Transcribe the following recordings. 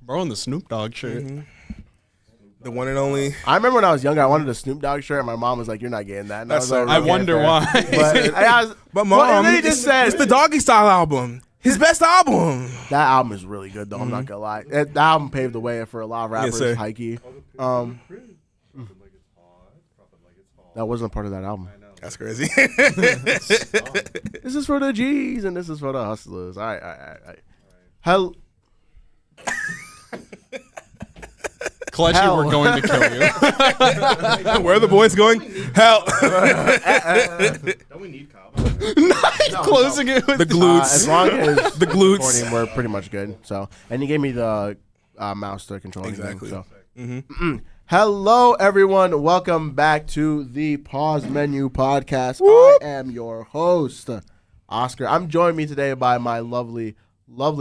Bro, in the Snoop Dogg shirt. The one and only. I remember when I was younger, I wanted a Snoop Dogg shirt, and my mom was like, "You're not getting that." And That's I was so like, I wonder why. But mom, well, and then he just said, it's the Doggy Style album. His best album. that album is really good, though. I'm not gonna lie. That album paved the way for a lot of rappers. sir. Heike. That wasn't a part of that album. That's crazy. This is for the G's and this is for the hustlers. All right. Hell. Kelechi, we're going to kill you. Where are the boys going? Hell. Don't we need Kyle? Closing it with The glutes. As long as The glutes. recording, we're pretty much good. So, and he gave me the mouse to control Exactly. everything, so. Hello, everyone. Welcome back to the Pause Menu Podcast. Whoop. I am your host, Oscar. I'm joined me today by my lovely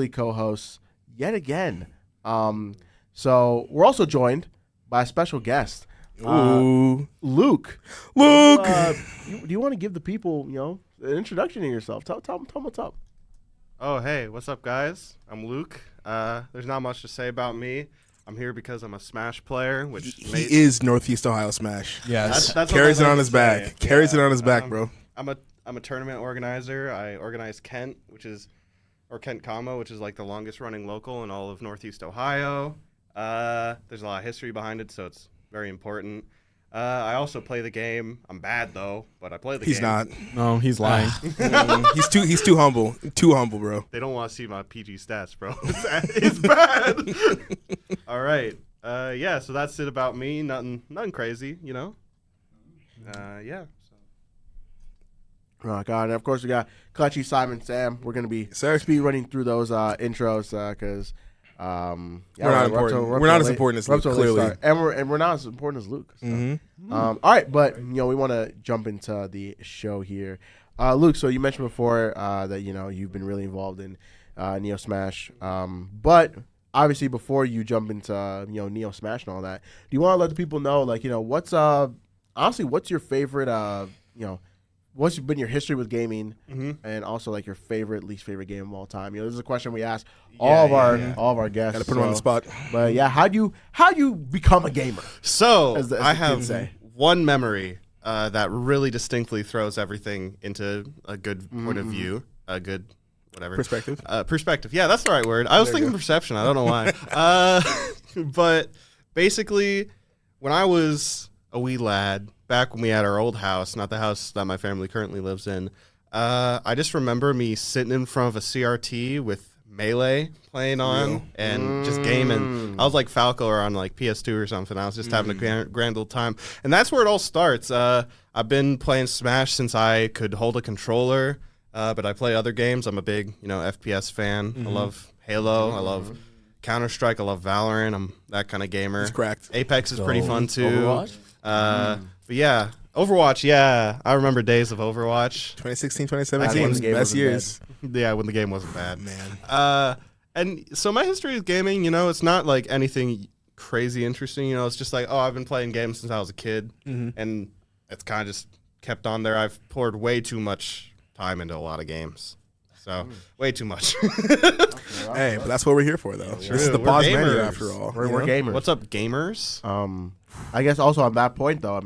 co-hosts yet again. So we're also joined by a special guest, Ooh. Luke. Luke. Do you want to give the people, an introduction to yourself? Tell them what's up. Oh, hey, what's up, guys? I'm Luke. There's not much to say about me. I'm here because I'm a Smash player, which He is Northeast Ohio Smash. Yes. That's Carries what it I on like his to back. say. Carries Yeah. it on his back, bro. I'm a tournament organizer. I organize Kent, Kent Comma, which is like the longest running local in all of Northeast Ohio. There's a lot of history behind it, so it's very important. I also play the game. I'm bad though, but I play the game. He's not. No, he's lying. He's too humble. Too humble, bro. They don't want to see my PG stats, bro. It's bad. All right. Yeah, so that's it about me. Nothing crazy, Yeah. Oh, God. And, of course, we got Kelechi, Simon, Sam. We're going to be Sir. speed running through those intros because We're not important. We're not as important as Luke, clearly. And we're not as important as Luke. So. All right, but, we want to jump into the show here. Luke, so you mentioned before that, you've been really involved in NEOH Smash. But obviously before you jump into, NEOH Smash and all that, do you want to let the people know, what's your favorite, what's been your history with gaming, and also your least favorite game of all time? This is a question we ask all of our guests. Got to put him on the spot. But yeah, how do you become a gamer? So As the I kids have say. one memory that really distinctly throws everything into a good point of view, a good whatever Perspective. Perspective. Yeah, that's the right word. I was thinking perception. I don't know why. But basically, when I was a wee lad, back when we had our old house, not the house that my family currently lives in, I just remember me sitting in front of a CRT with Melee playing on and just gaming. I was like Falco or on PS2 or something. I was just having a grand old time. And that's where it all starts. I've been playing Smash since I could hold a controller, but I play other games. I'm a big, FPS fan. I love Halo. I love Counter-Strike. I love Valorant. I'm that kind of gamer. He's cracked. Apex is pretty fun too. Overwatch? But yeah, Overwatch, yeah. I remember days of Overwatch. 2016, That's when the 2017. game Best wasn't years. Yeah, when the game wasn't bad. Man. And so my history with gaming, it's not like anything crazy interesting. It's just like, I've been playing games since I was a kid. And it's kind of just kept on there. I've poured way too much time into a lot of games. So, way too much. Hey, but that's what we're here for, though. This is the We're pause menu, gamers. after all. We're gamers. What's up, gamers? I guess also on that point though,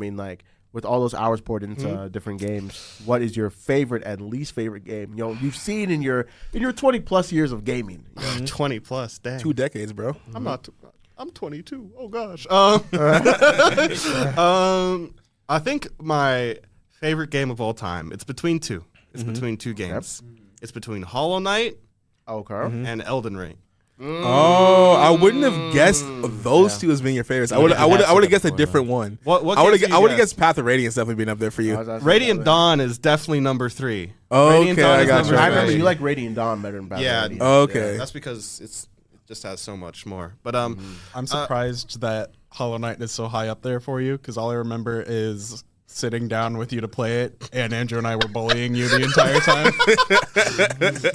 with all those hours poured into different games, what is your favorite and least favorite game? You've seen in your 20 plus years of gaming. 20 plus, dang. 2 decades, bro. I'm 22. Oh gosh. I think my favorite game of all time. It's between two. It's between two games. It's between Hollow Knight Okay. and Elden Ring. Oh, I wouldn't have guessed those two as being your favorites. I would have guessed a different one. What I would games do have you guess? guessed Path of Radiance definitely being up there for you. Radiant Dawn is definitely number 3. Okay, Radiant Dawn I is got number you. I remember three. you like Radiant Dawn better than Battle Yeah. Radiant. Okay. That's because it just has so much more. But I'm surprised that Hollow Knight is so high up there for you because all I remember is sitting down with you to play it, and Andrew and I were bullying you the entire time.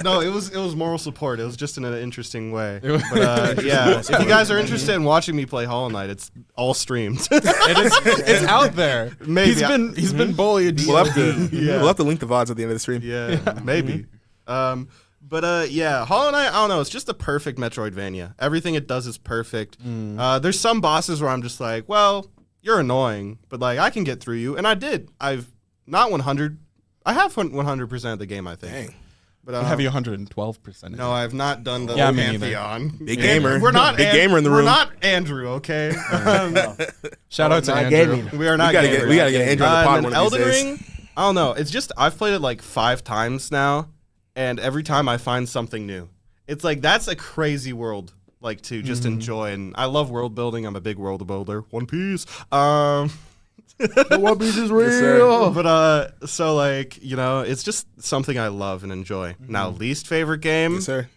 no, it was moral support. It was just in an interesting way. But yeah, if you guys are interested in watching me play Hollow Knight, it's all streamed. It's out there. Maybe He's been bullied. We'll have to link the VODs at the end of the stream. Yeah, maybe. But yeah, Hollow Knight, I don't know. It's just a perfect Metroidvania. Everything it does is perfect. There's some bosses where I'm just like, well, you're annoying, but like I can get through you, and I did. I've not 100. I have 100% of the game, I think. Dang. But Have you 112%? no, I have not done the Yeah, me neither. Pantheon. Big gamer. We're not Big gamer in the We're room. not Andrew, okay? Shout out to not Andrew. gaming. We are not. We gotta get Andrew on the pod and one then of these Elden days. Ring. I don't know. It's just I've played it like 5 times now, and every time I find something new. It's like that's a crazy world, like to just enjoy. And I love world building. I'm a big world builder. One Piece. The One Piece is sir. real. But so like it's just something I love and enjoy. Now, least favorite game. Yes, sir.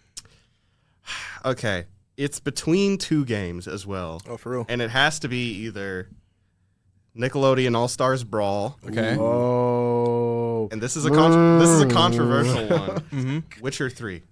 Okay, it's between 2 games as well. Oh, for real. And it has to be either Nickelodeon All Stars Brawl. Okay. Oh. And this is a controversial one. Witcher 3.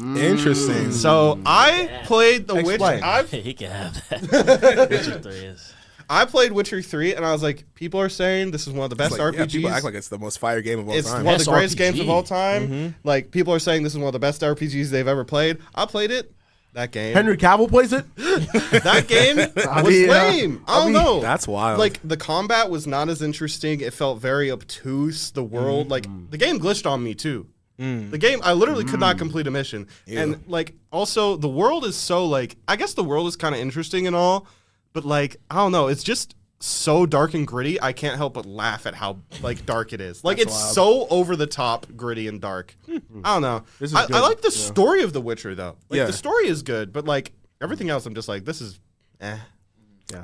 Interesting. So I played the Explain. Witcher. He can have that. Witcher 3 is. I played Witcher 3, and I was like, people are saying this is one of the best It's like, RPGs. yeah, people act like it's the most fire game of all It's time. one of the Best greatest RPG. games of all time. Like people are saying this is one of the best RPGs they've ever played. I played it. That game. Henry Cavill plays it. That game was mean, lame. I don't know. That's wild. Like the combat was not as interesting. It felt very obtuse. The world, like the game glitched on me too. The game, I literally could not complete a mission. And like also the world is so like, I guess the world is kind of interesting and all, but like, I don't know. It's just so dark and gritty. I can't help but laugh at how like dark it is. Like it's so over the top, gritty and dark. I don't know. This is I good. like the story of The Witcher though. Like Yeah. the story is good, but like everything else, I'm just like, this is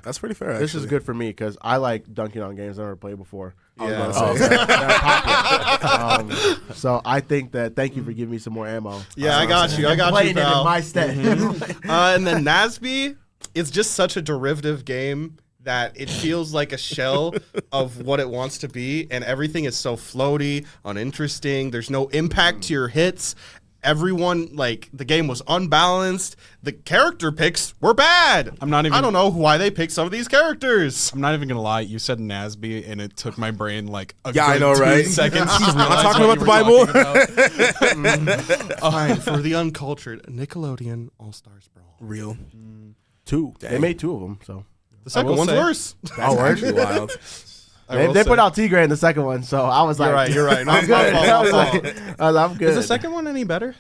That's pretty fair. This is actually. good for me because I like dunking on games I've never played before. yeah. So I think that thank you for giving me some more ammo. Yeah, I got you. I got you, Playing it in pal. my stead. And then Nasby, it's just such a derivative game that it feels like a shell of what it wants to be, and everything is so floaty, uninteresting. There's no impact to your hits. Everyone, like, the game was unbalanced. The character picks were bad. I don't know why they picked some of these characters. I'm not even gonna lie. You said Nasby, and it took my brain like a Yeah, I good know, 2 right? seconds to Not realize talking what about you the were Bible. talking about. Fine, for the uncultured, Nickelodeon All Stars Brawl. Real. 2. They Dang. made 2 of them. So The second will one's say- worse. That's actually wild. they put out Tigray in the second one. So I was like, You're right. I'm good. I was like, I'm good. Is the second one any better?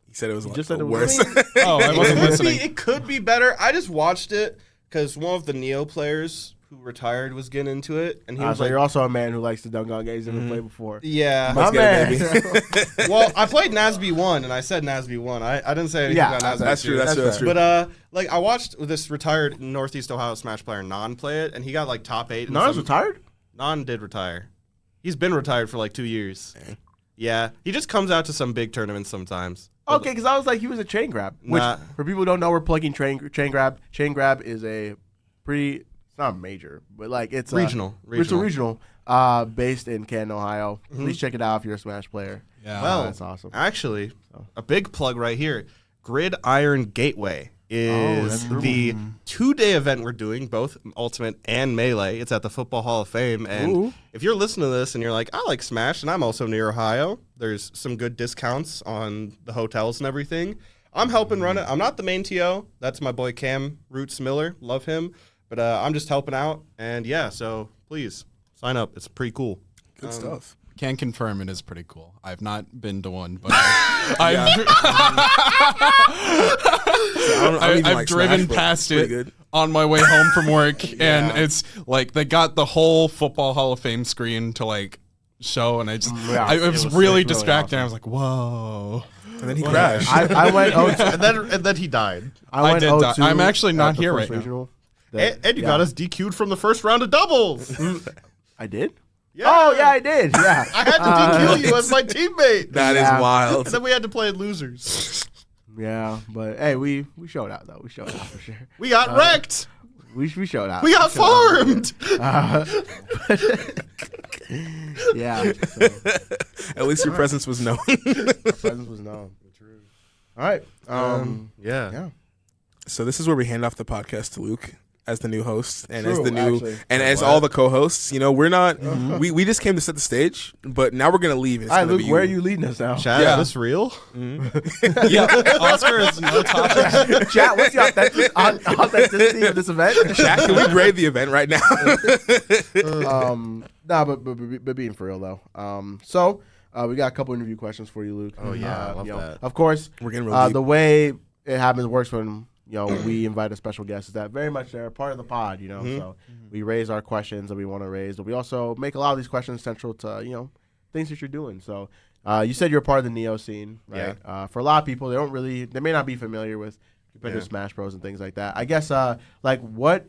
He said it was like just said the it was- worst. Oh, I wasn't listening. It could be better. I just watched it because one of the Neo players who retired was getting into it, and he was so like, you're also a man who likes to dunk on games never played before. "Yeah." My Let's get it, man. baby. Well, I played Nasby 1, and I said Nasby 1. I didn't say anything Yeah, about Nasby That's 2. true. That's true. That's true. But like I watched this retired Northeast Ohio Smash player Non play it, and he got like top 8. Nana's retired? Non did retire. He's been retired for like 2 years. Yeah, he just comes out to some big tournaments sometimes. Okay, because I was like, he was a chain grab. Which, Nah. for people who don't know, we're plugging chain grab. Chain grab is a pretty, it's not major, but like it's Regional. It's a regional, based in Canton, Ohio. Please check it out if you're a Smash player. Yeah. Well, that's awesome. Actually, a big plug right here. Gridiron Gateway is the 2-day event we're doing, both Ultimate and Melee. It's at the Football Hall of Fame. And if you're listening to this and you're like, I like Smash and I'm also near Ohio, there's some good discounts on the hotels and everything. I'm helping run it. I'm not the main TO. That's my boy Cam Roots Miller. Love him. But I'm just helping out. And yeah, so please sign up. It's pretty cool. Good stuff. Can confirm it is pretty cool. I've not been to one, but I've driven past it on my way home from work, and it's like they got the whole Football Hall of Fame screen to like show, and it was really distracting. awesome. I was like, whoa. And then he crashed. I went 0-2. And then he died. I went did die. 0-2 I'm actually not at the here first right now. regional. And you got us DQ'd from the first round of doubles. I did? Yeah. Oh, yeah, I did. Yeah. I had to DQ you as my teammate. That is Yeah. wild. And then we had to play losers. Yeah, but hey, we showed out, though. We showed out for sure. We got wrecked. We showed out. We got farmed. Yeah. So, At least your presence was known. our presence was known. True. All right. Yeah. Yeah. So this is where we hand off the podcast to Luke. as the new host and True, as the new actually. and as all the co-hosts. You know, we're not. We just came to set the stage, but now we're gonna leave. It's All right, gonna Luke, be where are you. you leading us now? Chad, Yeah. is this real? Yeah, Oscar is no topic. Chat, what's the authenticity of this event? Chat, can we grade the event right now? But being for real though. So we got a couple interview questions for you, Luke. Oh, yeah, I love you know, that. Of course, We're getting real deep. the way it works when we invite a special guest is that very much they're part of the pod. You know, so we raise our questions that we want to raise, but we also make a lot of these questions central to things that you're doing. So you said you're part of the Neo scene, right? Yeah. For a lot of people, they may not be familiar with competitive Smash Bros and things like that. I guess what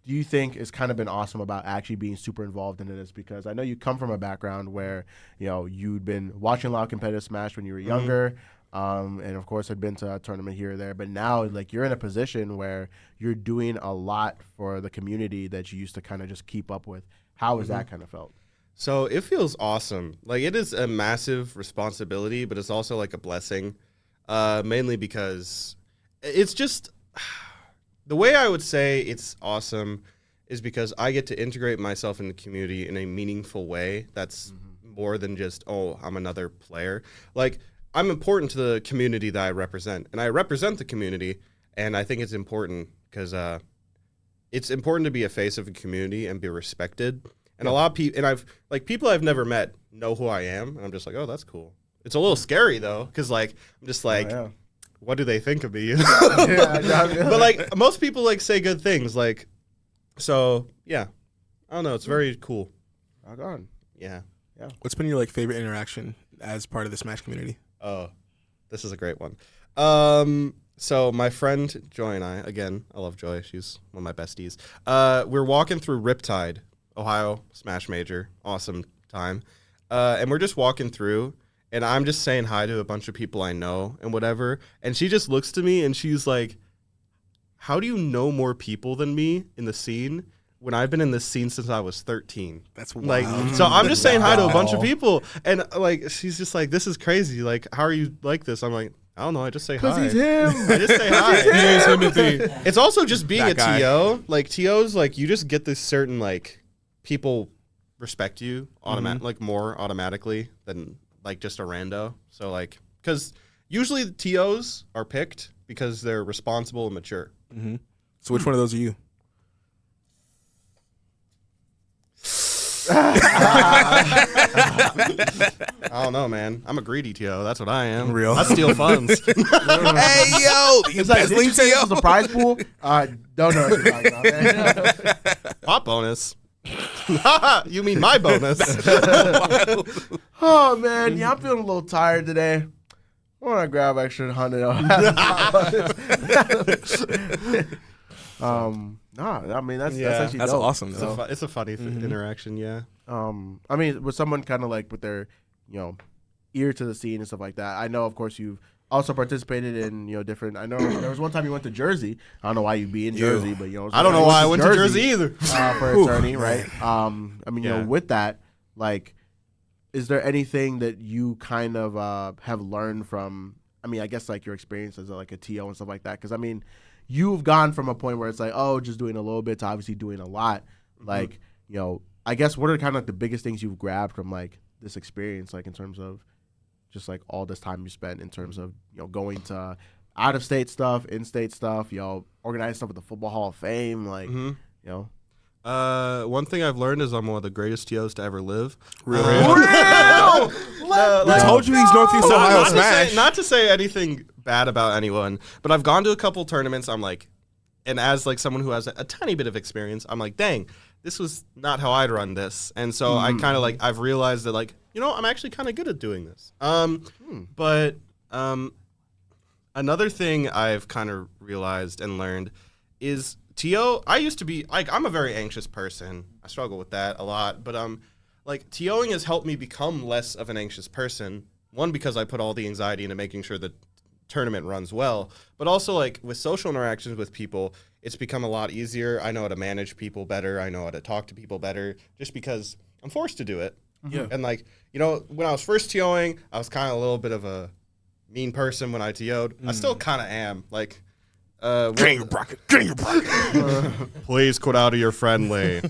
do you think has kind of been awesome about actually being super involved in this? Because I know you come from a background where you'd been watching a lot of competitive Smash when you were younger, and of course had been to a tournament here or there. But now, like, you're in a position where you're doing a lot for the community that you used to kind of just keep up with. How has that kind of felt? So it feels awesome. Like, it is a massive responsibility, but it's also like a blessing, mainly because it's just the way I would say it's awesome is because I get to integrate myself in the community in a meaningful way. That's more than just, I'm another player. Like, I'm important to the community that I represent, and I represent the community, and I think it's important because it's important to be a face of a community and be respected. And a lot of people, and people I've never met know who I am, and I'm just like, oh, that's cool. It's a little scary though, because I'm just like, what do they think of me? But like most people say good things, so yeah, I don't know. It's very cool. Rock on. Yeah. What's been your favorite interaction as part of the Smash community? Oh, this is a great one. So my friend Joy and I, again, I love Joy. She's one of my besties. We're walking through Riptide, Ohio Smash Major. Awesome time. And we're just walking through, and I'm just saying hi to a bunch of people I know and whatever. And she just looks to me and she's like, how do you know more people than me in the scene when I've been in this scene since I was 13? That's wild. So I'm just saying hi to a bunch of people. And she's just like, this is crazy. Like, how are you like this? I'm like, I don't know. I just say hi. Because he's him. I just say hi. Today's Timothy. It's also just being That a guy. TO. TOs, you just get this certain, people respect you more automatically than, just a rando. So, because usually the TOs are picked because they're responsible and mature. Mm-hmm. So which one of those are you? I don't know, man. I'm a greedy TO. That's what I am. Real. I steal funds. Hey, yo! It's like, did you say this was a prize pool? Don't know what you're talking about, man. Pop bonus. You mean my bonus? Oh, man. Yeah, I'm feeling a little tired today. I want to grab extra $100. No, I mean, that's actually That's dope. awesome, It's though. it's a funny interaction, yeah. I mean, with someone kind of with their, ear to the scene and stuff like that. I know, of course, you've also participated in, different. I know there was one time you went to Jersey. I don't know why you'd be in Jersey, but I don't know why I went to Jersey either. For a tourney, right? I mean, with that, is there anything that you kind of have learned from? I mean, I guess your experience as a TO and stuff like that. Because I mean, you've gone from a point where it's just doing a little bit to obviously doing a lot. I guess what are kind of the biggest things you've grabbed from this experience, in terms of just all this time you spent in terms of going to out of state stuff, in state stuff, organizing stuff at the Football Hall of Fame, One thing I've learned is I'm one of the greatest TOs to ever live. I told you he's Northeast Ohio Smash. Not to say anything bad about anyone, but I've gone to a couple tournaments. I'm and as someone who has a tiny bit of experience, I'm dang, this was not how I'd run this. And so I kind of I've realized that I'm actually kind of good at doing this. But another thing I've kind of realized and learned is TO. I used to be I'm a very anxious person. I struggle with that a lot, but TOing has helped me become less of an anxious person. One, because I put all the anxiety into making sure the tournament runs well, but also with social interactions with people, it's become a lot easier. I know how to manage people better. I know how to talk to people better, just because I'm forced to do it. Yeah. And when I was first TOing, I was kind of a little bit of a mean person when I TO'd. I still kind of am. Get in your bracket. Get in your bracket. Please quit out of your friendly.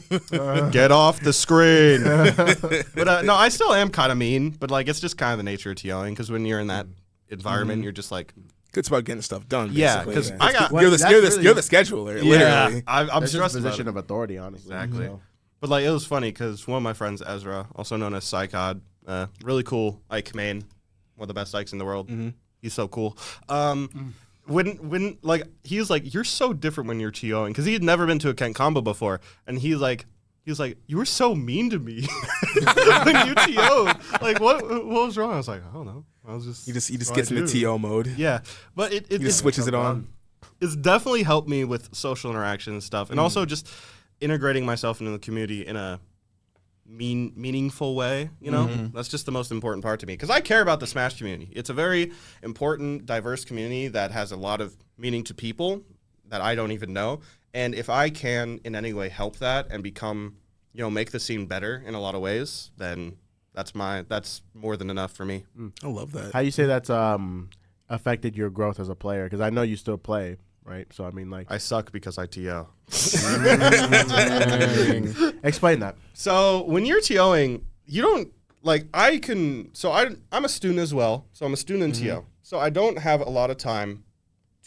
Get off the screen. But no, I still am kind of mean, but like it's just kind of the nature of TOing because when you're in that environment, you're just like, It's about getting stuff done. yeah, basically. because I got You're the really- scheduler. yeah, Literally. I'm That's just a stressed about position it. of authority, honestly. Exactly. So. But like it was funny because one of my friends, Ezra, also known as Psychod, really cool Ike main, one of the best Ikes in the world. He's so cool. When like he was like, you're so different when you're TOing because he had never been to a Kent combo before, and he was like, you were so mean to me when you TO'd. Like what was wrong? I was like, I don't know. I was just He just what gets I into do. TO mode. Yeah, but it He just switches it on. It's definitely helped me with social interaction and stuff, and also just integrating myself into the community in a meaningful way. You know, that's just the most important part to me because I care about the Smash community. It's a very important, diverse community that has a lot of meaning to people that I don't even know. And if I can in any way help that and become, make the scene better in a lot of ways, then that's more than enough for me. I love that. How you say that's affected your growth as a player? Because I know you still play, right? So I mean, like, I suck because I TO. explain that. So when you're TOing, you don't I'm a student as well. So I'm a student in TO. So I don't have a lot of time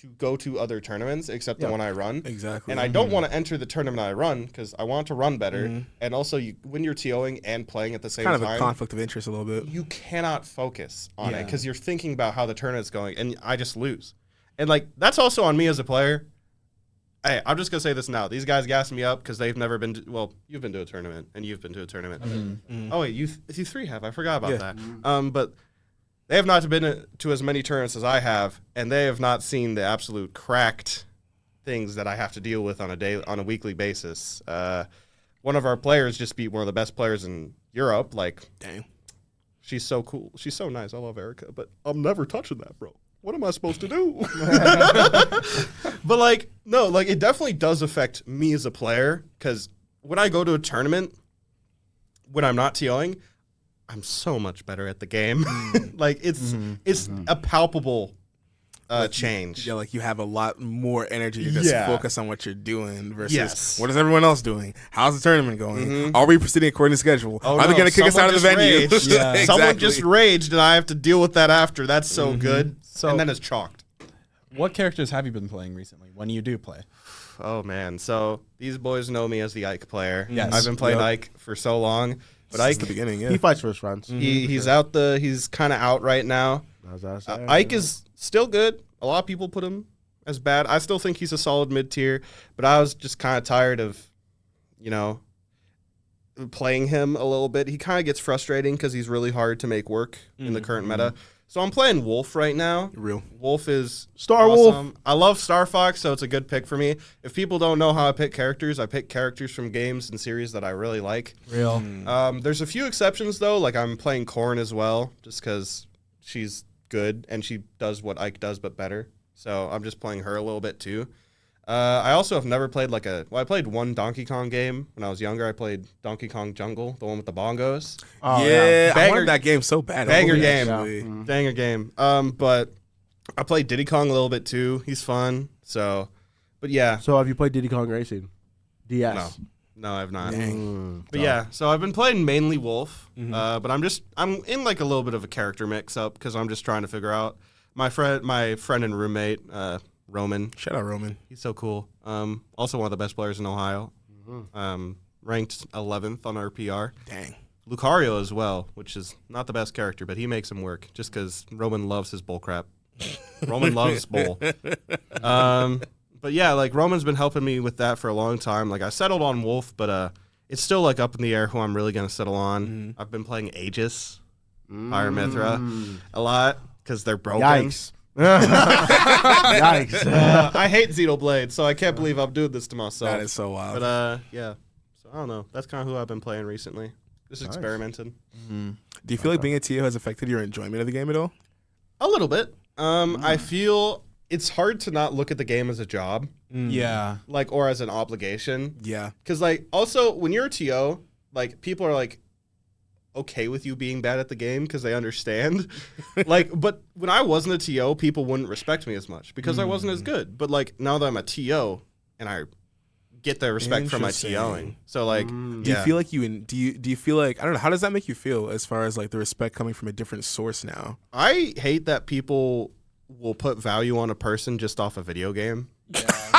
to go to other tournaments except the one I run. Exactly. And I don't want to enter the tournament I run because I want to run better. And also, when you're TOing and playing at the same kind time, of a conflict of interest a little bit. you cannot focus on it because you're thinking about how the tournament's going, and I just lose. And like that's also on me as a player. Hey, I'm just gonna say this now. These guys gas me up because they've never been to, you've been to a tournament and you've been to a tournament. Oh wait, you three have. I forgot about that. But they have not been to as many tournaments as I have, and they have not seen the absolute cracked things that I have to deal with on a weekly basis. One of our players just beat one of the best players in Europe. Like, Dang. she's so cool. She's so nice. I love Erica, but I'm never touching that, bro. What am I supposed to do? But like, no, like it definitely does affect me as a player because when I go to a tournament, when I'm not TOing, I'm so much better at the game. Like it's a palpable change. Yeah, like you have a lot more energy to just Yeah. focus on what you're doing versus Yes. what is everyone else doing? How's the tournament going? Are we proceeding according to schedule? Oh, Are they no, going to kick us out of the someone venue? just raged. Exactly. Someone just raged, and I have to deal with that after. That's so good. So- and then it's chalked. What characters have you been playing recently when you do play? Oh man, so these boys know me as the Ike player. Yes. I've been playing Yep. Ike for so long, but Since Ike, the beginning, yeah. He fights for his friends. he's kind of out right now. Ike is still good. A lot of people put him as bad. I still think he's a solid mid tier, but I was just kind of tired of, playing him a little bit. He kind of gets frustrating because he's really hard to make work in the current meta. So I'm playing Wolf right now. Real. Wolf is Star Wolf. awesome. I love Star Fox, so it's a good pick for me. If people don't know how I pick characters from games and series that I really like. Real. There's a few exceptions though, like I'm playing Korn as well, just because she's good and she does what Ike does but better. So I'm just playing her a little bit too. I also have never played I played one Donkey Kong game when I was younger. I played Donkey Kong Jungle, the one with the bongos. Oh, yeah, I Banger- wanted that game so bad. Banger game. Actually. Banger game. But I played Diddy Kong a little bit too. He's fun. So, but yeah. So have you played Diddy Kong Racing? DS. No, I have not. Mm. But yeah, so I've been playing mainly Wolf, but I'm in like a little bit of a character mix up because I'm just trying to figure out my friend and roommate, Roman. Shout out Roman. He's so cool. Also one of the best players in Ohio. Ranked 11th on our PR. Dang. Lucario as well, which is not the best character, but he makes him work just because Roman loves his bull crap. Roman loves bull. But yeah, like Roman's been helping me with that for a long time. Like I settled on Wolf, but it's still like up in the air who I'm really gonna settle on. I've been playing Aegis, Fire Mithra, a lot because they're broken. Yikes. Yikes. I hate Xenoblade, so I can't believe I'm doing this to myself. That is so wild. But yeah, so I don't know. That's kind of who I've been playing recently. Just experimenting Do you feel like being a TO has affected your enjoyment of the game at all? a little bit. I feel it's hard to not look at the game as a job, Yeah. like or as an obligation. Yeah. Because like also when you're a TO, like people are like, okay with you being bad at the game because they understand. Like, but when I wasn't a TO, people wouldn't respect me as much because I wasn't as good. But like now that I'm a TO and I get the respect from my TOing, so like, do you feel like do you feel like, I don't know, how does that make you feel as far as like the respect coming from a different source now? I hate that people will put value on a person just off a video game.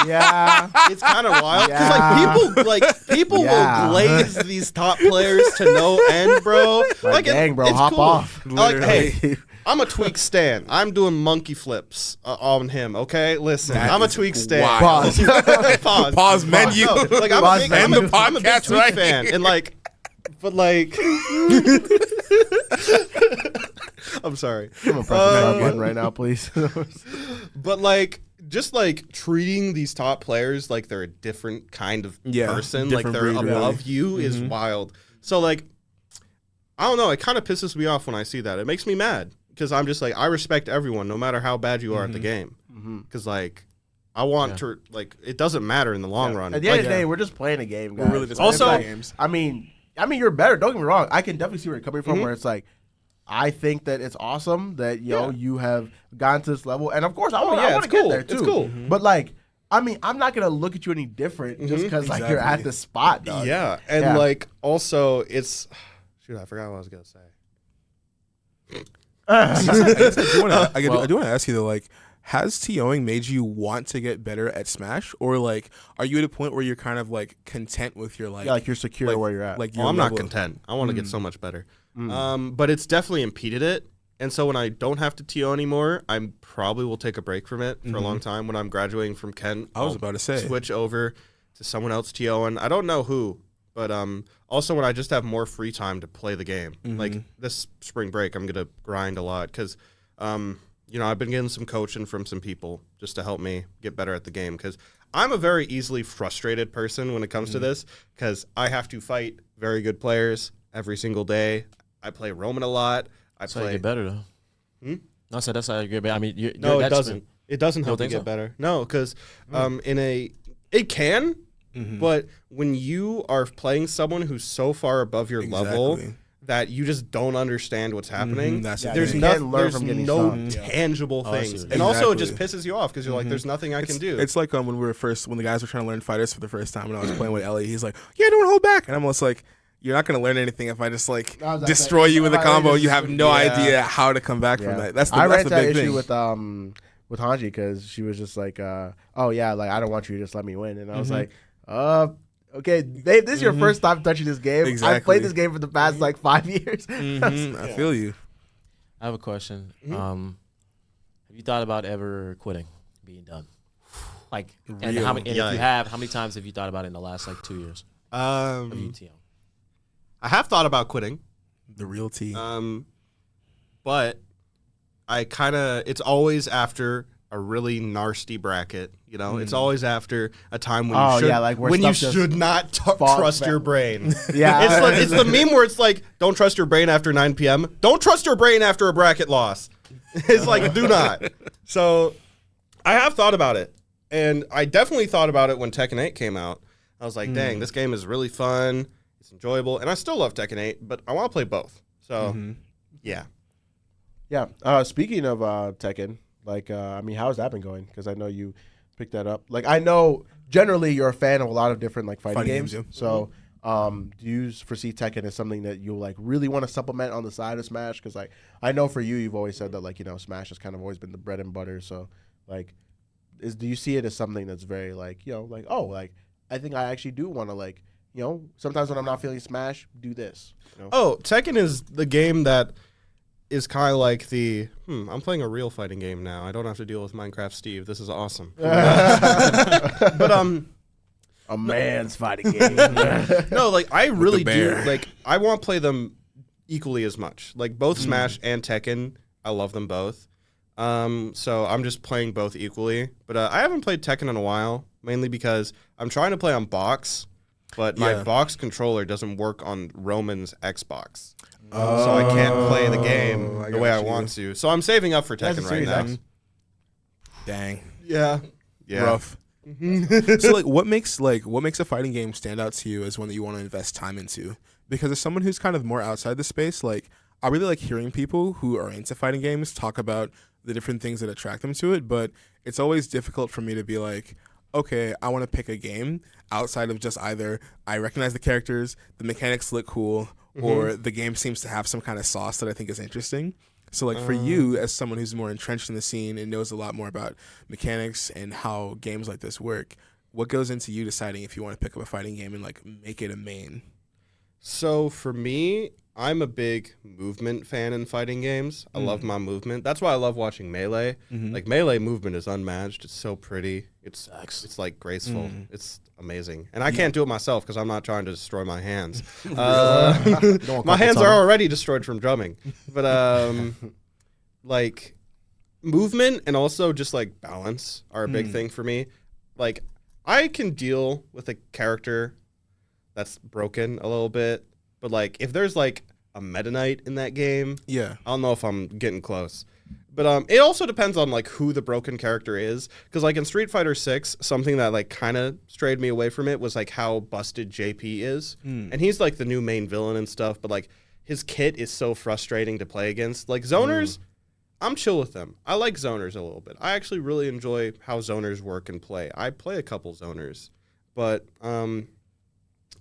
Yeah. It's kind of wild because people will glaze these top players to no end, bro. Like dang, bro, hop cool. off. Like, hey, I'm a tweak stan. I'm doing monkey flips on him. Okay, listen, I'm a tweak stan. Pause. Pause menu. No, like I'm a big tweak fan, and like, but like, I'm sorry. I'm gonna press the start button right now, please. But like, just like treating these top players like they're a different kind of person, like they're breed, above you, is wild. So like, I don't know. It kind of pisses me off when I see that. It makes me mad because I'm just like, I respect everyone, no matter how bad you are at the game. Because like, I want to like, it doesn't matter in the long run. At the end of the day, we're just playing a game, guys. We're really just Also- playing games. I mean, you're better. Don't get me wrong. I can definitely see where you're coming from. Where it's like, I think that it's awesome that you have gotten to this level, and of course, I want to get there too. It's cool. But like, I mean, I'm not gonna look at you any different just because like you're at the spot, dog. Yeah, and like also, it's shoot, I forgot what I was gonna say. I do want to ask you though, like, has TOing made you want to get better at Smash, or like, are you at a point where you're kind of like content with your like, like you're secure where you're at. Like, I'm not content. I want to get so much better. But it's definitely impeded it. And so when I don't have to TO anymore, I probably will take a break from it for a long time. When I'm graduating from Kent, I was about to say, switch over to someone else TOing. I don't know who, but also when I just have more free time to play the game. Like this spring break, I'm gonna grind a lot because I've been getting some coaching from some people just to help me get better at the game because I'm a very easily frustrated person when it comes to this because I have to fight very good players every single day. I play Roman a lot. That's how you get better, though. No, so that's how you get better. I mean, no, it doesn't. It doesn't help you get better. No, because it can, but when you are playing someone who's so far above your level that you just don't understand what's happening, there's no tangible things. And also it just pisses you off because you're like, there's nothing I can do. It's like when the guys were trying to learn fighters for the first time and I was playing with Ellie, he's like, yeah, don't hold back. And I'm almost like, you're not going to learn anything if I just like destroy you with a combo. You have no idea how to come back from that. That's the I ran the that big issue thing. with Hanji because she was just like, oh yeah, like I don't want you to just let me win. And I was like, okay, babe, this is your first time touching this game. Exactly. I've played this game for the past like 5 years. I feel you. I have a question. Have you thought about ever quitting, being done? Like, and if you have, how many times have you thought about it in the last like 2 years of UTM? I have thought about quitting. The real T. But I it's always after a really nasty bracket. You know, it's always after a time when you should not trust your brain. It's the meme where it's like, don't trust your brain after 9 p.m. Don't trust your brain after a bracket loss. It's like, do not. So I have thought about it. And I definitely thought about it when Tekken 8 came out. I was like, dang, this game is really fun. It's enjoyable. And I still love Tekken 8, but I want to play both. So, yeah. Yeah. Speaking of Tekken, like, I mean, how's that been going? Because I know you picked that up. Like, I know generally you're a fan of a lot of different like fighting games. So, do you foresee Tekken as something that you like really want to supplement on the side of Smash? Because like, I know for you've always said that like, Smash has kind of always been the bread and butter. So, like, do you see it as something that's very like, like, oh, like, I think I actually do want to like, sometimes when I'm not feeling Smash, do this. Oh, Tekken is the game that is kind of like I'm playing a real fighting game now. I don't have to deal with Minecraft Steve. This is awesome. But a man's fighting game. No, like I really do. Like I want to play them equally as much. Like both Smash and Tekken, I love them both. So I'm just playing both equally. But I haven't played Tekken in a while, mainly because I'm trying to play on box, but my box controller doesn't work on Roman's Xbox. So I can't play the game the way I want to. So I'm saving up for Tekken right now. Dang. Yeah. Rough. So like what makes a fighting game stand out to you as one that you want to invest time into? Because as someone who's kind of more outside the space, like I really like hearing people who are into fighting games talk about the different things that attract them to it, but it's always difficult for me to be like, okay, I want to pick a game outside of just either I recognize the characters, the mechanics look cool, or the game seems to have some kind of sauce that I think is interesting. So like for you, as someone who's more entrenched in the scene and knows a lot more about mechanics and how games like this work, what goes into you deciding if you want to pick up a fighting game and like make it a main? So for me, I'm a big movement fan in fighting games. I love my movement. That's why I love watching Melee. Like Melee movement is unmatched. It's so pretty. It's like graceful. It's amazing. And I can't do it myself because I'm not trying to destroy my hands. My hands are already destroyed from drumming. But like movement and also just like balance are a big thing for me. Like I can deal with a character that's broken a little bit. But, like, if there's, like, a Meta Knight in that game, I don't know if I'm getting close. But it also depends on, like, who the broken character is. Because, like, in Street Fighter 6, something that, like, kind of strayed me away from it was, like, how busted JP is. And he's, like, the new main villain and stuff. But, like, his kit is so frustrating to play against. Like, zoners, I'm chill with them. I like zoners a little bit. I actually really enjoy how zoners work and play. I play a couple zoners. But,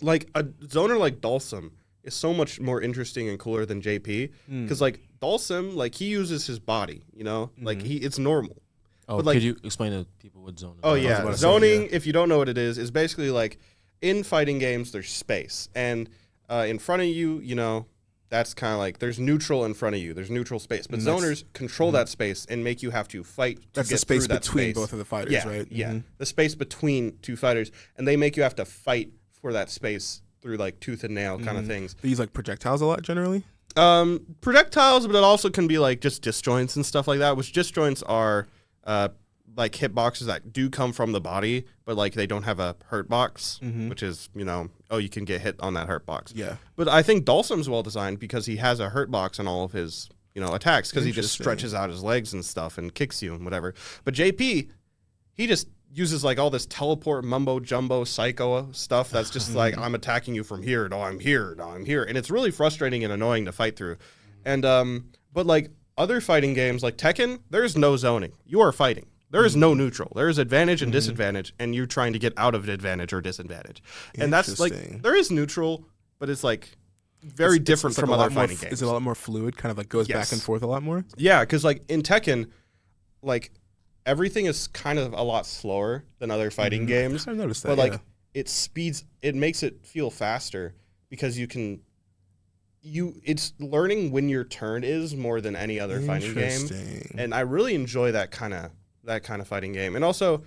like, a zoner like Dhalsim is so much more interesting and cooler than JP because like Dhalsim, like he uses his body, you know, like it's normal. Oh, but, like, could you explain to people what zoning? Oh yeah, zoning. If you don't know what it is basically like in fighting games there's space and in front of you, you know, that's kind of like there's neutral in front of you. There's neutral space, but zoners control that space and make you have to fight. That's the space between both of the fighters, right? Yeah, the space between two fighters, and they make you have to fight for that space through like tooth and nail kind of things. They use like projectiles a lot generally? Projectiles, but it also can be like just disjoints and stuff like that, which disjoints are like hitboxes that do come from the body, but like they don't have a hurt box, which is, you know, oh, you can get hit on that hurt box. Yeah. But I think Dhalsim's well designed because he has a hurt box on all of his, you know, attacks because he just stretches out his legs and stuff and kicks you and whatever. But JP, he just uses like all this teleport mumbo jumbo psycho stuff that's just like I'm attacking you from here, no I'm here, no I'm here, and it's really frustrating and annoying to fight through. And but like other fighting games like Tekken, there's no zoning. You are fighting. There is no neutral. There is advantage and disadvantage, and you're trying to get out of advantage or disadvantage. And that's like there is neutral, but it's like very different from other fighting games. Is it a lot more fluid? Kind of like goes back and forth a lot more. Yeah, because like in Tekken, like everything is kind of a lot slower than other fighting games. I noticed that. But like it makes it feel faster because it's learning when your turn is more than any other fighting game. And I really enjoy that kind of fighting game. And also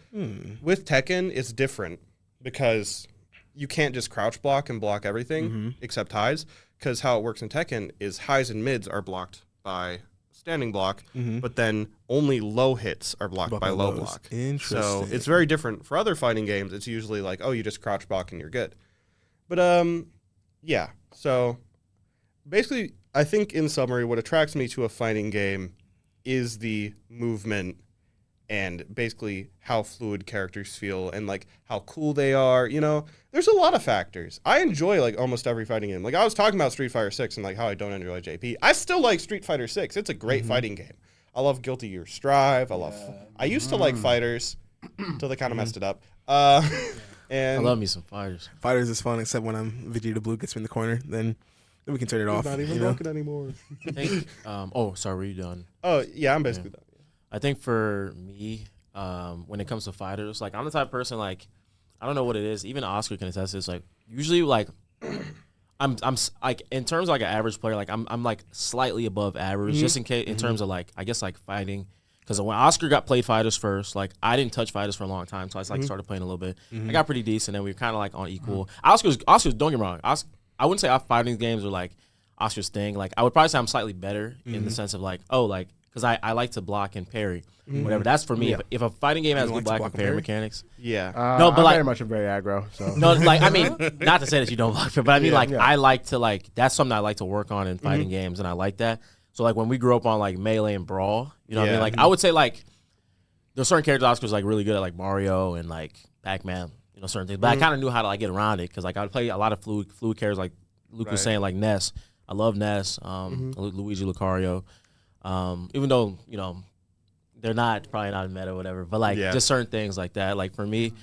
with Tekken, it's different because you can't just crouch block and block everything except highs, because how it works in Tekken is highs and mids are blocked by standing block, but then only low hits are blocked by low block. Interesting. So it's very different. For other fighting games, it's usually like, oh, you just crouch block and you're good. But yeah. So basically, I think in summary, what attracts me to a fighting game is the movement and basically how fluid characters feel and like how cool they are. You know, there's a lot of factors. I enjoy like almost every fighting game. Like I was talking about Street Fighter 6 and like how I don't enjoy JP. I still like Street Fighter 6. It's a great fighting game. I love Guilty Gear Strive. I used to like Fighters until they kind of messed it up. And I love me some Fighters. Fighters is fun, except when Vegeta Blue gets me in the corner, then we can turn it off. Not even broken anymore. I think. Oh, sorry, were you done? Oh yeah, I'm basically done. I think for me, when it comes to fighters, like I'm the type of person, like I don't know what it is. Even Oscar can attest to this. Like usually, like I'm like in terms of like an average player, like I'm like slightly above average, just in case in terms of like I guess like fighting. Because when Oscar played fighters first, like I didn't touch fighters for a long time, so I just, like started playing a little bit. I got pretty decent, and we were kind of like on equal. Oscar's don't get me wrong. I wouldn't say our fighting games are like Oscar's thing. Like I would probably say I'm slightly better in the sense of like because I like to block and parry, whatever. That's for me. Yeah. If a fighting game has good block and parry mechanics, no, but I'm like, very much a very aggro. So no, like I mean, not to say that you don't block, but I mean I like to like that's something I like to work on in fighting games, and I like that. So like when we grew up on like Melee and Brawl, you know what I mean? Like I would say like there's certain characters Oscar's like really good at, like Mario and like Pac-Man, you know, certain things. But I kind of knew how to like get around it because like I would play a lot of fluid characters, like Luke was saying, like Ness. I love Ness, Luigi Lucario. Even though, you know, they're probably not in meta or whatever, but like just certain things like that. Like for me,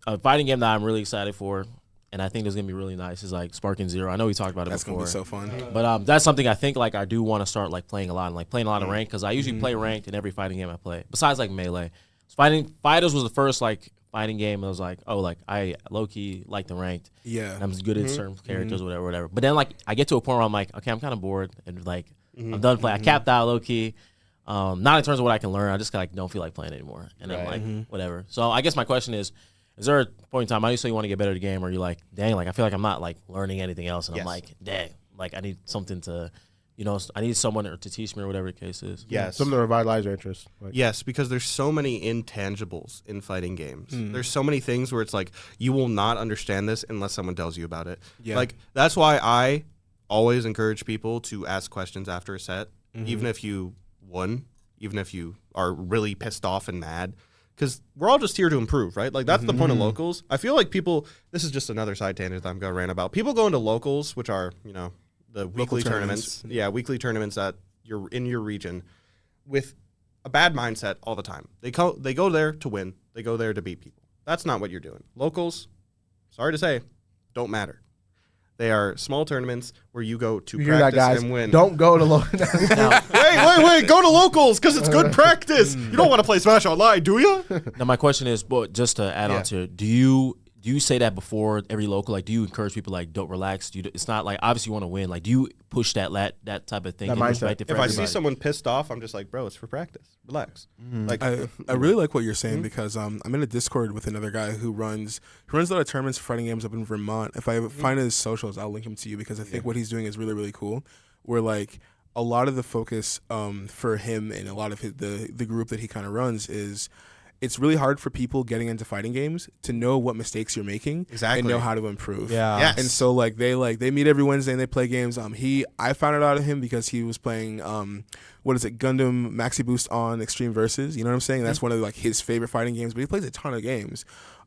a fighting game that I'm really excited for, and I think is gonna be really nice, is like Sparking Zero. I know we talked about it before. That's gonna be so fun. But that's something I think like I do want to start like playing a lot, and like playing a lot of ranked, because I usually play ranked in every fighting game I play. Besides like Melee, Fighters was the first like fighting game. I was like, oh, like I low key like the ranked. Yeah, and I'm good at certain characters, whatever. But then like I get to a point where I'm like, okay, I'm kind of bored, and like I'm done playing. I capped out low key. Not in terms of what I can learn. I just like don't feel like playing anymore, and then like whatever. So I guess my question is there a point in time I used to want to get better at the game, or you like, dang, like I feel like I'm not like learning anything else, and I'm like, dang, like I need something to, you know, I need someone to teach me or whatever the case is. Yes, something to revitalize your interest. Like. Yes, because there's so many intangibles in fighting games. There's so many things where it's like you will not understand this unless someone tells you about it. Yeah. Like that's why I always encourage people to ask questions after a set, even if you won, even if you are really pissed off and mad. Because we're all just here to improve, right? Like, that's the point of locals. I feel like people, this is just another side tangent that I'm going to rant about. People go into locals, which are, you know, the weekly tournaments. Yeah, weekly tournaments that you're in your region with a bad mindset all the time. They go there to win. They go there to beat people. That's not what you're doing. Locals, sorry to say, don't matter. They are small tournaments where you go to practice and win. Don't go to locals. Wait. Go to locals because it's good practice. You don't want to play Smash Online, do you? Now, my question is, but just to add on to it, do you say that before every local? Like, do you encourage people, like, don't relax? It's not like, obviously you want to win. Like, do you push that type of thing? That mindset. If I see someone pissed off, I'm just like, bro, it's for practice. Relax. Like, I really like what you're saying because I'm in a Discord with another guy who runs a lot of tournaments for fighting games up in Vermont. If I find his socials, I'll link him to you because I think what he's doing is really, really cool. Where like a lot of the focus for him and a lot of the group that he kind of runs is it's really hard for people getting into fighting games to know what mistakes you're making and know how to improve. Yeah. Yes. And so like they meet every Wednesday and they play games. I found it out of him because he was playing Gundam Maxi Boost on Extreme Versus. You know what I'm saying? That's one of like his favorite fighting games, but he plays a ton of games.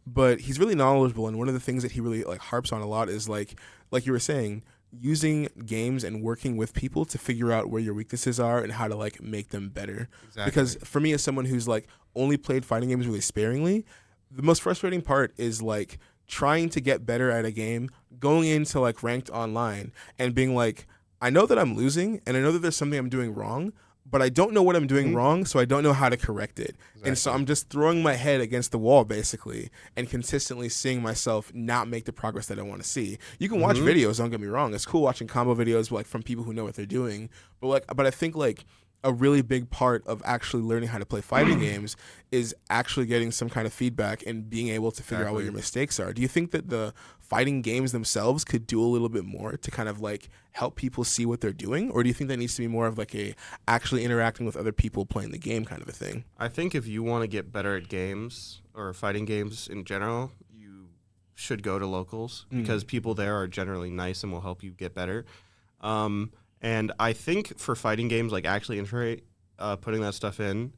But he's really knowledgeable, and one of the things that he really like harps on a lot is like you were saying, using games and working with people to figure out where your weaknesses are and how to like make them better. Exactly. Because for me, as someone who's like only played fighting games really sparingly, the most frustrating part is like trying to get better at a game, going into like ranked online and being like, I know that I'm losing and I know that there's something I'm doing wrong, but I don't know what I'm doing wrong, so I don't know how to correct it. Exactly. And so I'm just throwing my head against the wall, basically, and consistently seeing myself not make the progress that I want to see. You can watch videos, don't get me wrong. It's cool watching combo videos like from people who know what they're doing. But I think like a really big part of actually learning how to play fighting games is actually getting some kind of feedback and being able to figure out what your mistakes are. Do you think that the fighting games themselves could do a little bit more to kind of like help people see what they're doing? Or do you think that needs to be more of like a actually interacting with other people playing the game kind of a thing? I think if you want to get better at games or fighting games in general, you should go to locals because people there are generally nice and will help you get better. And I think for fighting games, like actually integrate putting that stuff in,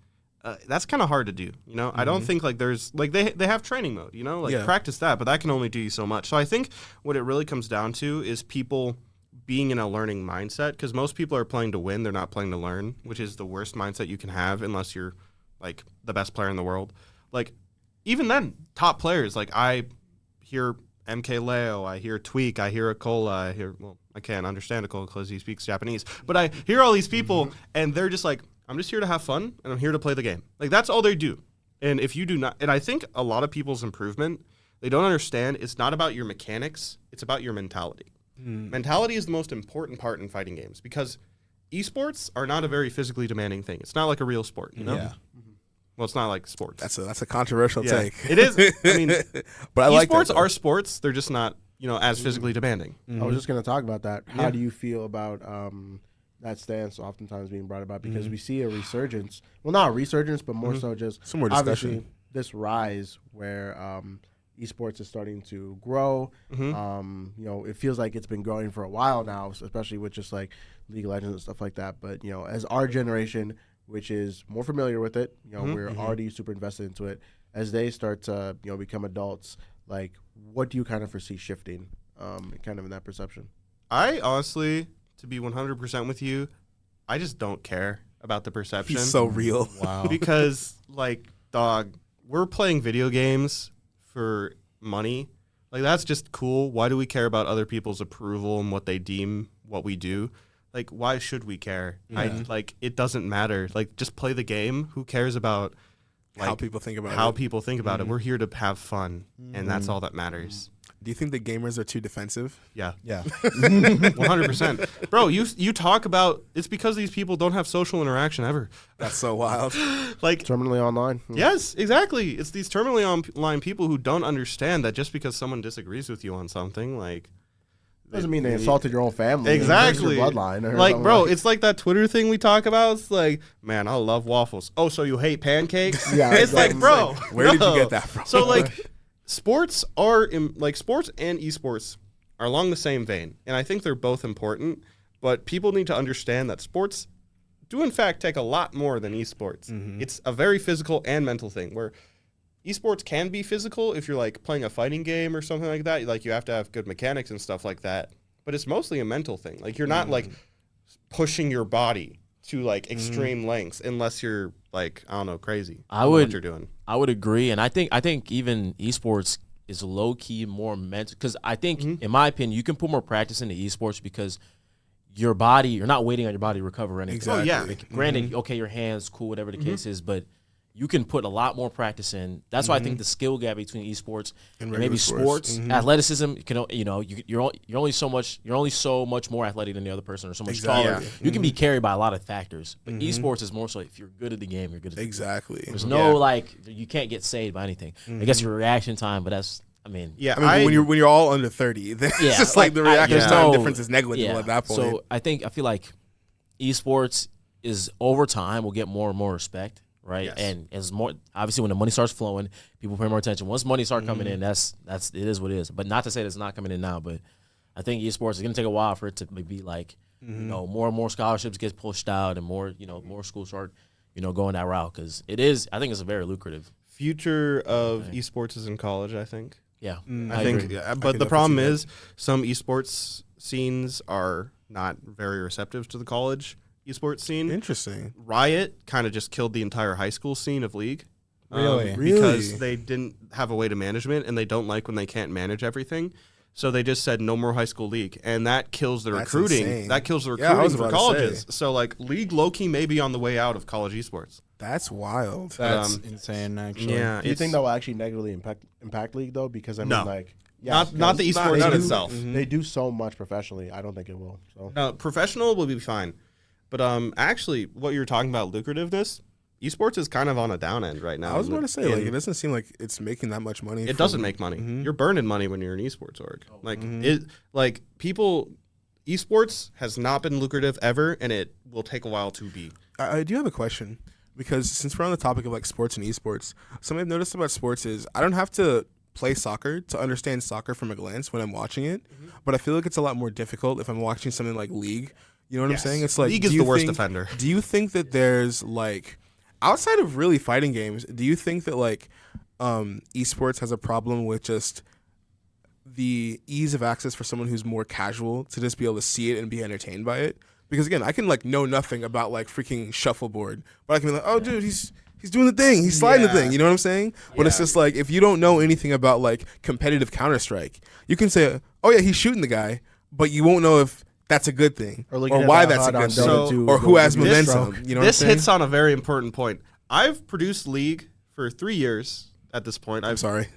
that's kind of hard to do. You know, I don't think like there's like they have training mode. You know, like practice that, but that can only do you so much. So I think what it really comes down to is people being in a learning mindset, because most people are playing to win; they're not playing to learn, which is the worst mindset you can have unless you're like the best player in the world. Like even then, top players like I hear MK Leo, I hear Tweak, I hear Akola, I can't understand Akola because he speaks Japanese, but I hear all these people and they're just like, I'm just here to have fun and I'm here to play the game. Like that's all they do. And if you do not, and I think a lot of people's improvement, they don't understand it's not about your mechanics, it's about your mentality. Mentality is the most important part in fighting games because eSports are not a very physically demanding thing. It's not like a real sport, you know? Yeah. Well, it's not like sports. That's a controversial take. It is. I mean, but I like esports are sports. They're just not, as physically demanding. I was just going to talk about that. How do you feel about that stance oftentimes being brought about? Because we see a resurgence. Well, not a resurgence, but more so just some more discussion. This rise where esports is starting to grow. It feels like it's been growing for a while now, especially with just like League of Legends and stuff like that. But as our generation, which is more familiar with it. You know, we're already super invested into it. As they start to, you know, become adults, like, what do you kind of foresee shifting, kind of in that perception? I honestly, to be 100% with you, I just don't care about the perception. He's so real. Wow. Because, like, dog, we're playing video games for money. Like, that's just cool. Why do we care about other people's approval and what they deem what we do? Like, why should we care? It doesn't matter. Like, just play the game. Who cares about how people think about it? We're here to have fun, and that's all that matters. Do you think the gamers are too defensive? Yeah. 100%. Bro, you talk about it's because these people don't have social interaction ever. That's so wild. Like, Terminally online. yes, exactly. It's these terminally online people who don't understand that just because someone disagrees with you on something, like, Doesn't mean they insulted your own family. exactly. Your bloodline. Or Like, something bro, it's like that Twitter thing we talk about. It's like, man, I love waffles. Oh, so you hate pancakes? Yeah, It's exactly. like, bro, Where did you no. get that from? So, like, sports and esports are along the same vein, and I think they're both important. But people need to understand that sports do, in fact, take a lot more than esports. It's a very physical and mental thing. Where esports can be physical if you're like playing a fighting game or something like that. Like, you have to have good mechanics and stuff like that. But it's mostly a mental thing. Like, you're not like pushing your body to like extreme lengths unless you're like, I don't know, crazy. I know would- what you're doing. I would agree, and I think even esports is low key more mental because I think, in my opinion, you can put more practice into esports because your body, you're not waiting on your body to recover or anything. Exactly. Oh, yeah. Like, granted, okay, your hands, cool, whatever the case is, but you can put a lot more practice in. That's why I think the skill gap between esports and maybe regular sports. sports, athleticism, you're only so much more athletic than the other person or so much Exactly. taller. You can be carried by a lot of factors, but esports is more so if you're good at the game, you're good at the game. Exactly. There's no like you can't get saved by anything. I guess your reaction time, but that's Yeah, I mean, when you're all under 30, then it's just like the reaction time difference is negligible at that point. So I feel like esports is over time will get more and more respect, right? Yes. And as more obviously when the money starts flowing, people pay more attention. Once money starts coming in, that's it is what it is. But not to say that it's not coming in now, but I think esports is gonna take a while for it to be like more and more scholarships get pushed out and more more schools start going that route because I think it's a very lucrative. future of esports is in college, I think. Yeah, I think, agree. but the problem is some esports scenes are not very receptive to the college esports scene. Interesting. Riot kind of just killed the entire high school scene of League. Really? Because they didn't have a way to management, and they don't like when they can't manage everything. So they just said no more high school league, and that kills the That's recruiting. insane. That kills the Yeah, I was recruiting for about to colleges. say. So like league low-key may be on the way out of college esports. That's wild. That's insane, actually. Yeah, Do you think that will actually negatively impact league though? Because I mean, No. like, not the esports they in do- itself. They do so much professionally. I don't think it will. So No, professional will be fine, but actually, what you're talking about lucrativeness, esports is kind of on a down end right now. I was isn't going it? to say, like, In- it doesn't seem like it's making that much money. It doesn't make money. You're burning money when you're an esports org. Esports has not been lucrative ever, and it will take a while to be. I do have a question because since we're on the topic of like sports and esports, something I've noticed about sports is I don't have to play soccer to understand soccer from a glance when I'm watching it, but I feel like it's a lot more difficult if I'm watching something like League. You know what Yes. I'm saying? It's like League is do you the worst think- offender. Do you think that there's like outside of really fighting games, do you think that like esports has a problem with just the ease of access for someone who's more casual to just be able to see it and be entertained by it? Because again, I can like know nothing about like freaking shuffleboard, but I can be like, oh dude, he's doing the thing, he's sliding the thing, you know what I'm saying? But it's just like if you don't know anything about like competitive Counter-Strike, you can say, oh yeah, he's shooting the guy, but you won't know if that's a good thing Or or, looking at why that that's a HUD on good thing Dota 2 or who will has give you a momentum. stroke. You know This what I'm saying? hits on a very important point. I've produced League for 3 years at this point. I'm sorry.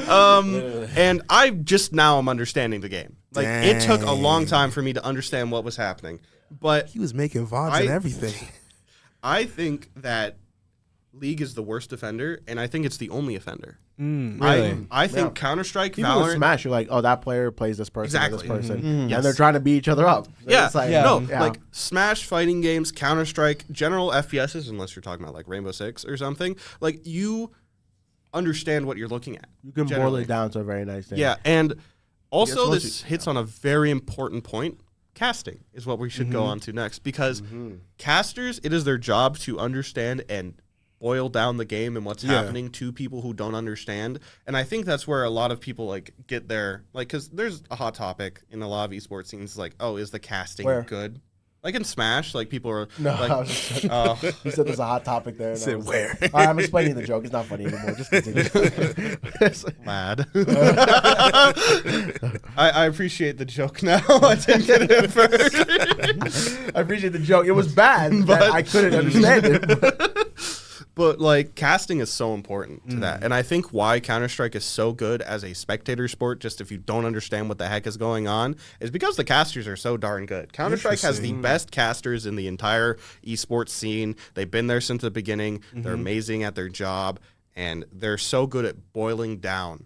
And I just now am understanding the game. Like it took a long time for me to understand what was happening. But He was making VODs and everything. I think that League is the worst offender, and I think it's the only offender. Really? I think Counter-Strike, even with Valorant. Smash, you're like, oh, that player plays this person, Exactly. or this person, Yes. and they're trying to beat each other up. So Yeah, it's like, like Smash, fighting games, Counter-Strike, general FPSs, unless you're talking about like Rainbow Six or something, like you understand what you're looking at. you can boil generally. it down to a very nice thing. Yeah, and also once this hits on a very important point. casting is what we should go on to next, because casters, it is their job to understand and boil down the game and what's happening to people who don't understand. And I think that's where a lot of people like get their like, because there's a hot topic in a lot of esports scenes like, oh, is the casting good? Like in Smash, like people are like, I was just you said there's a hot topic there. Said where? All right, I'm explaining the joke. It's not funny anymore. Just continue. mad. I appreciate the joke now. I didn't get it at first. I appreciate the joke. It was bad, but I couldn't understand it. But like casting is so important to that. And I think why Counter-Strike is so good as a spectator sport, just if you don't understand what the heck is going on, is because the casters are so darn good. Counter-Strike has the best casters in the entire esports scene. They've been there since the beginning. They're amazing at their job, and they're so good at boiling down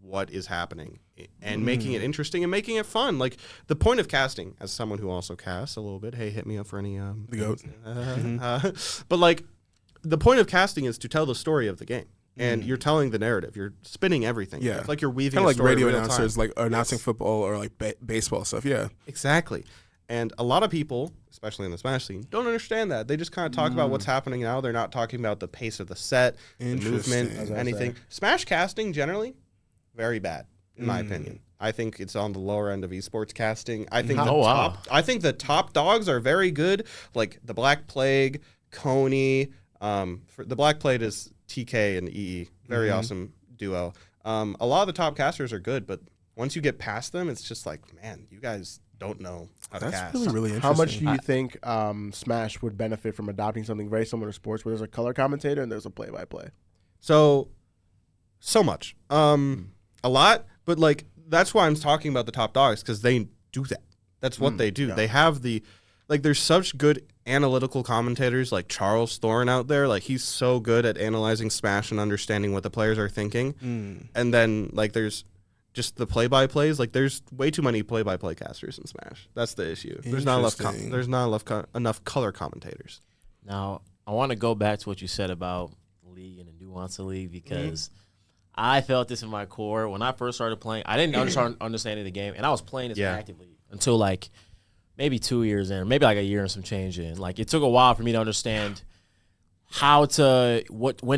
what is happening and making it interesting and making it fun. Like the point of casting, as someone who also casts a little bit, hey, hit me up for any the goat. but like the point of casting is to tell the story of the game, and you're telling the narrative. You're spinning everything. Yeah, it's like you're weaving kind of like story radio real announcers, time. like announcing football or like baseball stuff. Yeah, exactly. And a lot of people, especially in the Smash scene, don't understand that. They just kind of talk about what's happening now. They're not talking about the pace of the set, the movement, anything. Smash casting generally very bad, in my opinion. I think it's on the lower end of esports casting. I think I think the top dogs are very good, like the Black Plague, Coney. For the Black Plague is TK and EE, very awesome duo. A lot of the top casters are good, but once you get past them, it's just like, man, you guys don't know how to cast. That's really interesting. How much do you think Smash would benefit from adopting something very similar to sports, where there's a color commentator and there's a play-by-play? So much. A lot, but like that's why I'm talking about the top dogs, because they do that. That's what they do. Yeah. They have there's such good analytical commentators like Charles Thorne out there. Like he's so good at analyzing Smash and understanding what the players are thinking. And then like there's just the play-by-plays. Like there's way too many play-by-play casters in Smash. That's the issue. There's not enough color commentators. Now I want to go back to what you said about League and the nuance of League, because I felt this in my core when I first started playing. I didn't start understanding the game, and I was playing this actively until like maybe 2 years in, maybe like a year and some change in. Like it took a while for me to understand when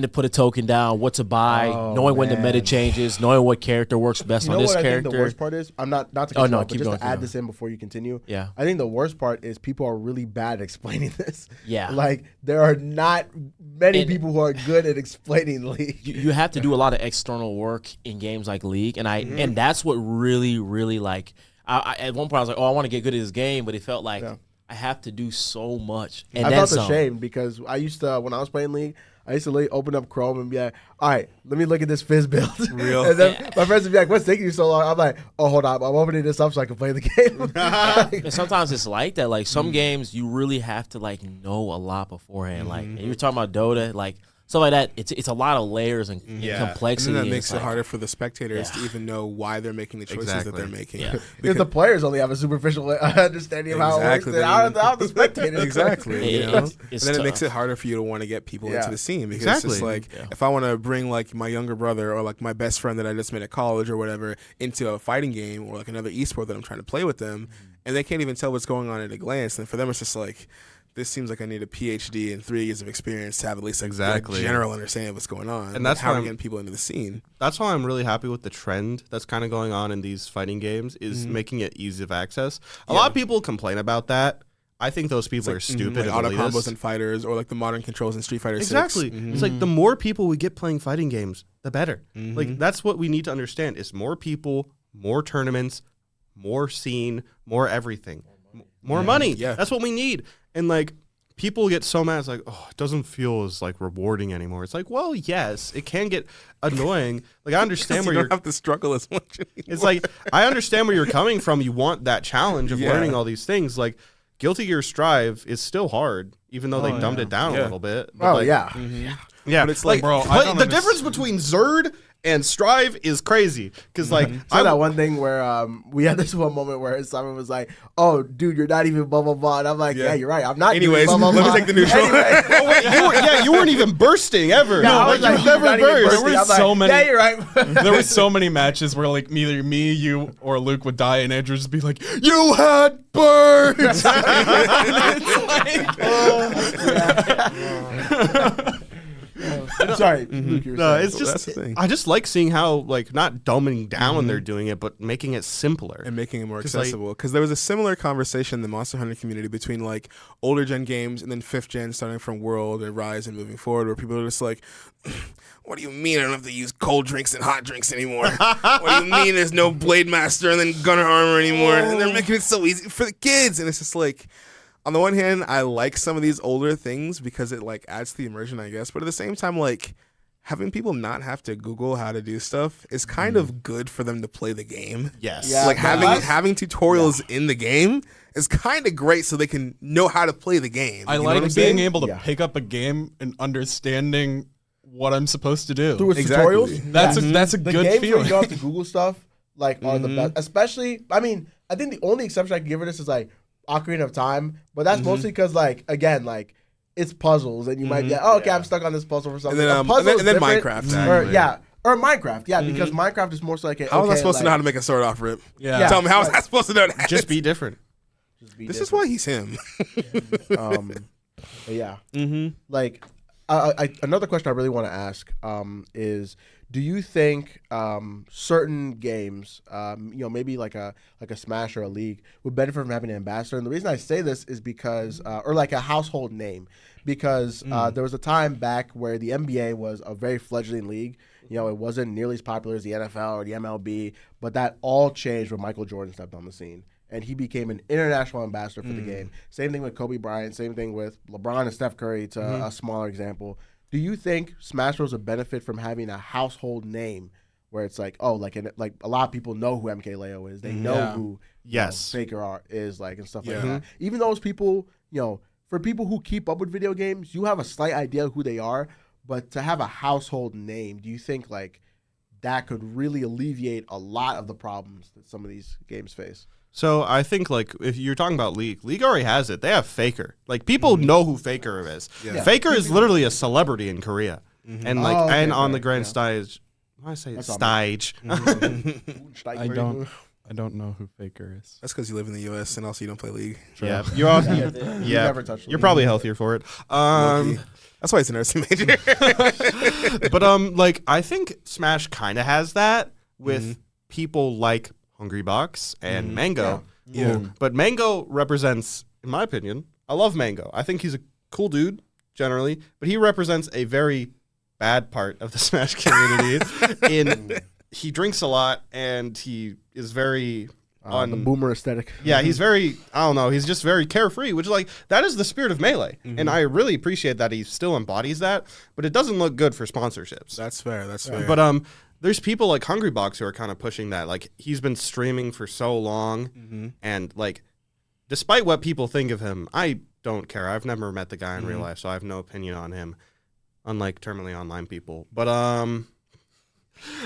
to put a token down, what to buy, knowing when the meta changes, knowing what character works best on this character. I think the worst part is, I'm not to cut you off, but just to add this in before you continue. Yeah. I think the worst part is people are really bad at explaining this. Yeah. Like there are not many people who are good at explaining League. You have to do a lot of external work in games like League, and and that's what really, really like. I at one point I was like, oh, I want to get good at this game, but it felt like I have to do so much. And I felt ashamed because I used to, when I was playing League, I used to open up Chrome and be like, all right, let me look at this Fizz build. Real. And then my friends would be like, what's taking you so long? I'm like, oh, hold on, I'm opening this up so I can play the game. And sometimes it's like that. Like some games, you really have to like know a lot beforehand. Like and you're talking about Dota, like stuff like that. It's a lot of layers and complexity. And that makes it harder for the spectators to even know why they're making the choices that they're making. Yeah. Because the players only have a superficial understanding of how it works. And how the spectators. Exactly. And then tough. it makes it harder for you to want to get people into the scene. Because it's just like, if I want to bring like my younger brother or like my best friend that I just met at college or whatever into a fighting game or like another esport that I'm trying to play with them, and they can't even tell what's going on at a glance, then for them it's just like, this seems like I need a PhD and 3 years of experience to have at least a general understanding of what's going on. And that's how why I'm getting people into the scene. That's why I'm really happy with the trend that's kind of going on in these fighting games is making it easy of access. A lot of people complain about that. I think those people are stupid. Like auto combos and fighters, or like the modern controls in Street Fighter 6. Exactly. It's like the more people we get playing fighting games, the better. Like that's what we need to understand is more people, more tournaments, more scene, more everything. More money. Yeah. That's what we need. And like people get so mad, it's like, oh, it doesn't feel as like rewarding anymore. It's like, well, yes, it can get annoying. Like I understand where you don't have to struggle as much anymore. It's like I understand where you're coming from. You want that challenge of learning all these things. Like Guilty Gear Strive is still hard, even though they dumbed it down a little bit. But Yeah, But it's like, bro, the difference between Zerd and Strive is crazy because like So that one thing where we had this one moment where Simon was like, "Oh, dude, you're not even blah blah blah," and I'm like, "Yeah, you're right. I'm not." Anyways, doing blah, blah, let me blah. take the neutral. Anyway. oh wait, you weren't even bursting ever. Yeah, I was like, like, you never "You're not even burst. bursting." I'm so like, many- Yeah, you're right. There were so many matches where like neither me, you, or Luke would die, and Andrew would just be like, "You had birds." Sorry, Luke, you were No, saying. it's just that's the thing. I just like seeing how like not dumbing down when they're doing it, but making it simpler. And making it more 'Cause, like- accessible. Because there was a similar conversation in the Monster Hunter community between like older gen games and then 5th gen, starting from World and Rise and moving forward, where people are just like, "What do you mean I don't have to use cold drinks and hot drinks anymore? What do you mean there's no Blade Master and then Gunner Armor anymore? And they're making it so easy for the kids." And it's just like, on the one hand, I like some of these older things because it like adds to the immersion, I guess. But at the same time, like having people not have to Google how to do stuff is kind of good for them to play the game. Yes. Yeah. Like no, having tutorials in the game is kind of great so they can know how to play the game. I You know what I'm like saying? being able to Yeah. pick up a game and understanding what I'm supposed to do. Through its Exactly. tutorials. That's a The good games where feeling. you don't have to Google stuff like are the best. Especially, I mean, I think the only exception I can give for this is like Ocarina of Time, but that's mostly because like again like it's puzzles and you might be like, "Oh, okay, I'm stuck on this puzzle for something." And then, A puzzle and then is different. Minecraft. Or Minecraft, because Minecraft is more so like How was I supposed to know how to make a sword off rip? Yeah. Tell me, how was right. I supposed to know that? Just be different. This is why he's him. But yeah. Like, another question I really want to ask is, do you think certain games, maybe like a Smash or a League, would benefit from having an ambassador? And the reason I say this is because, or like a household name, because there was a time back where the NBA was a very fledgling league. You know, it wasn't nearly as popular as the NFL or the MLB, but that all changed when Michael Jordan stepped on the scene. And he became an international ambassador for the game. Same thing with Kobe Bryant. Same thing with LeBron and Steph Curry, to a smaller example. Do you think Smash Bros. Would benefit from having a household name where it's like, oh, like a lot of people know who MKLeo is. They know who Yes. Faker is like and stuff like Yeah. that. Even those people, for people who keep up with video games, you have a slight idea of who they are. But to have a household name, do you think like that could really alleviate a lot of the problems that some of these games face? So I think like if you're talking about League already has it. They have Faker. Like people know who Faker is. Yeah. Faker is literally a celebrity in Korea, and like Oh, okay, and on right, the grand yeah. stage. Why I say That's all stage? I don't know who Faker is. That's because you live in the U.S. and also you don't play League. Yeah, you're also You never touched You're League. probably healthier for it. Low-key. That's why it's a nursing major. But like I think Smash kind of has that with people like Hungrybox and Mango. Yeah. But Mango represents, in my opinion, I love Mango. I think he's a cool dude generally, but he represents a very bad part of the Smash community. He drinks a lot and he is very the boomer aesthetic. yeah, he's very, I don't know, he's just very carefree, which is like, that is the spirit of Melee. And I really appreciate that he still embodies that, but it doesn't look good for sponsorships. That's fair. That's fair. But there's people like Hungrybox who are kind of pushing that. Like, he's been streaming for so long, and like, despite what people think of him, I don't care. I've never met the guy in real life, so I have no opinion on him, unlike terminally online people. But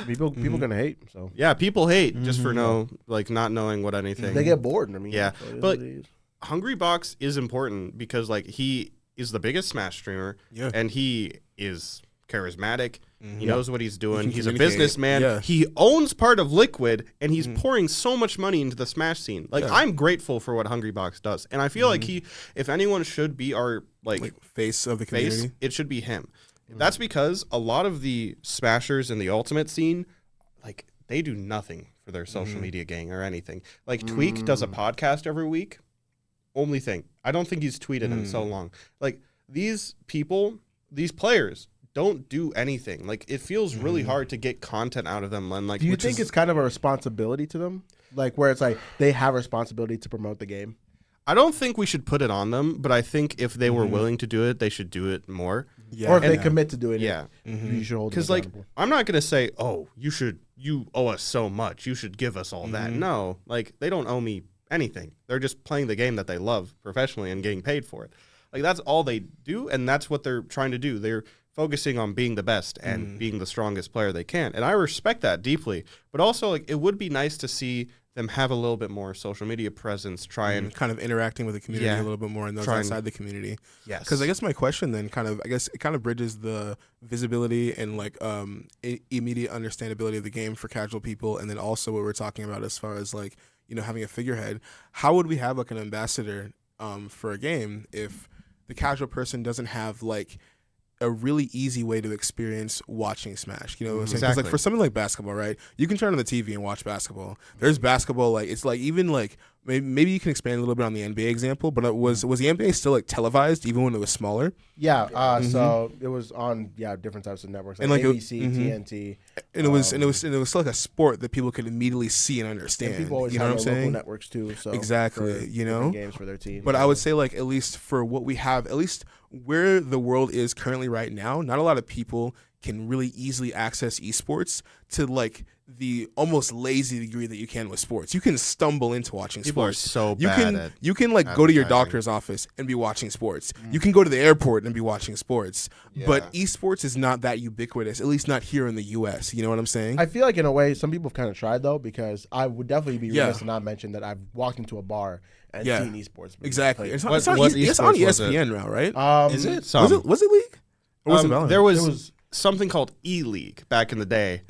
People gonna hate. So yeah, people hate just for not knowing what anything. they get bored. I mean, Yeah, so it is but- what it is. Hungrybox is important because like he is the biggest Smash streamer, Yeah. and he is charismatic. He knows what he's doing. can He's a communicate. businessman. Yeah. He owns part of Liquid, and he's pouring so much money into the Smash scene. Like I'm grateful for what Hungrybox does, and I feel like if anyone should be our like face of the face, community. it should be him. That's because a lot of the Smashers in the Ultimate scene, like they do nothing for their social media gang or anything. Like Tweak does a podcast every week. Only thing. I don't think he's tweeted in so long. Like these people, these players don't do anything. Like it feels really hard to get content out of them. And like, Do you which think is- it's kind of a responsibility to them, like where it's like they have a responsibility to promote the game? I don't think we should put it on them, but I think if they were willing to do it, they should do it more. Yeah. Or if they commit to doing Yeah. it, you should hold them Because like accountable. I'm not gonna say, oh, you owe us so much, you should give us all that. No, like they don't owe me anything. They're just playing the game that they love professionally and getting paid for it. Like that's all they do, and that's what they're trying to do. They're focusing on being the best and being the strongest player they can. And I respect that deeply. But also, like, it would be nice to see them have a little bit more social media presence, try and kind of interacting with the community a little bit more and those outside the community. Yes. Because I guess my question then it kind of bridges the visibility and like immediate understandability of the game for casual people, and then also what we're talking about as far as like, you know, having a figurehead. How would we have like an ambassador for a game if the casual person doesn't have like a really easy way to experience watching Smash? You know what I'm saying? 'Cause, like, for something like basketball, right? You can turn on the TV and watch basketball. There's basketball, like, it's like even like maybe you can expand a little bit on the NBA example, but was the NBA still like televised even when it was smaller? Yeah, so it was on different types of networks, like ABC, TNT, and it was still like a sport that people could immediately see and understand. And people always you know what I'm local saying? networks too. So exactly, you know, games for their team. But I would say like at least for what we have, at least where the world is currently right now, not a lot of people can really easily access esports to like the almost lazy degree that you can with sports. You can stumble into watching People sports. People are so bad at you can like go to your doctor's office and be watching sports. You can go to the airport and be watching sports. But esports is not that ubiquitous, at least not here in the US. You know what I'm saying? I feel like in a way some people have kind of tried though, because I would definitely be remiss to not mention that I've walked into a bar and seen esports. Exactly. It's on esports ESPN now, right? Is it? Was it League? Or was it Valorant? There was something called E-League back in the day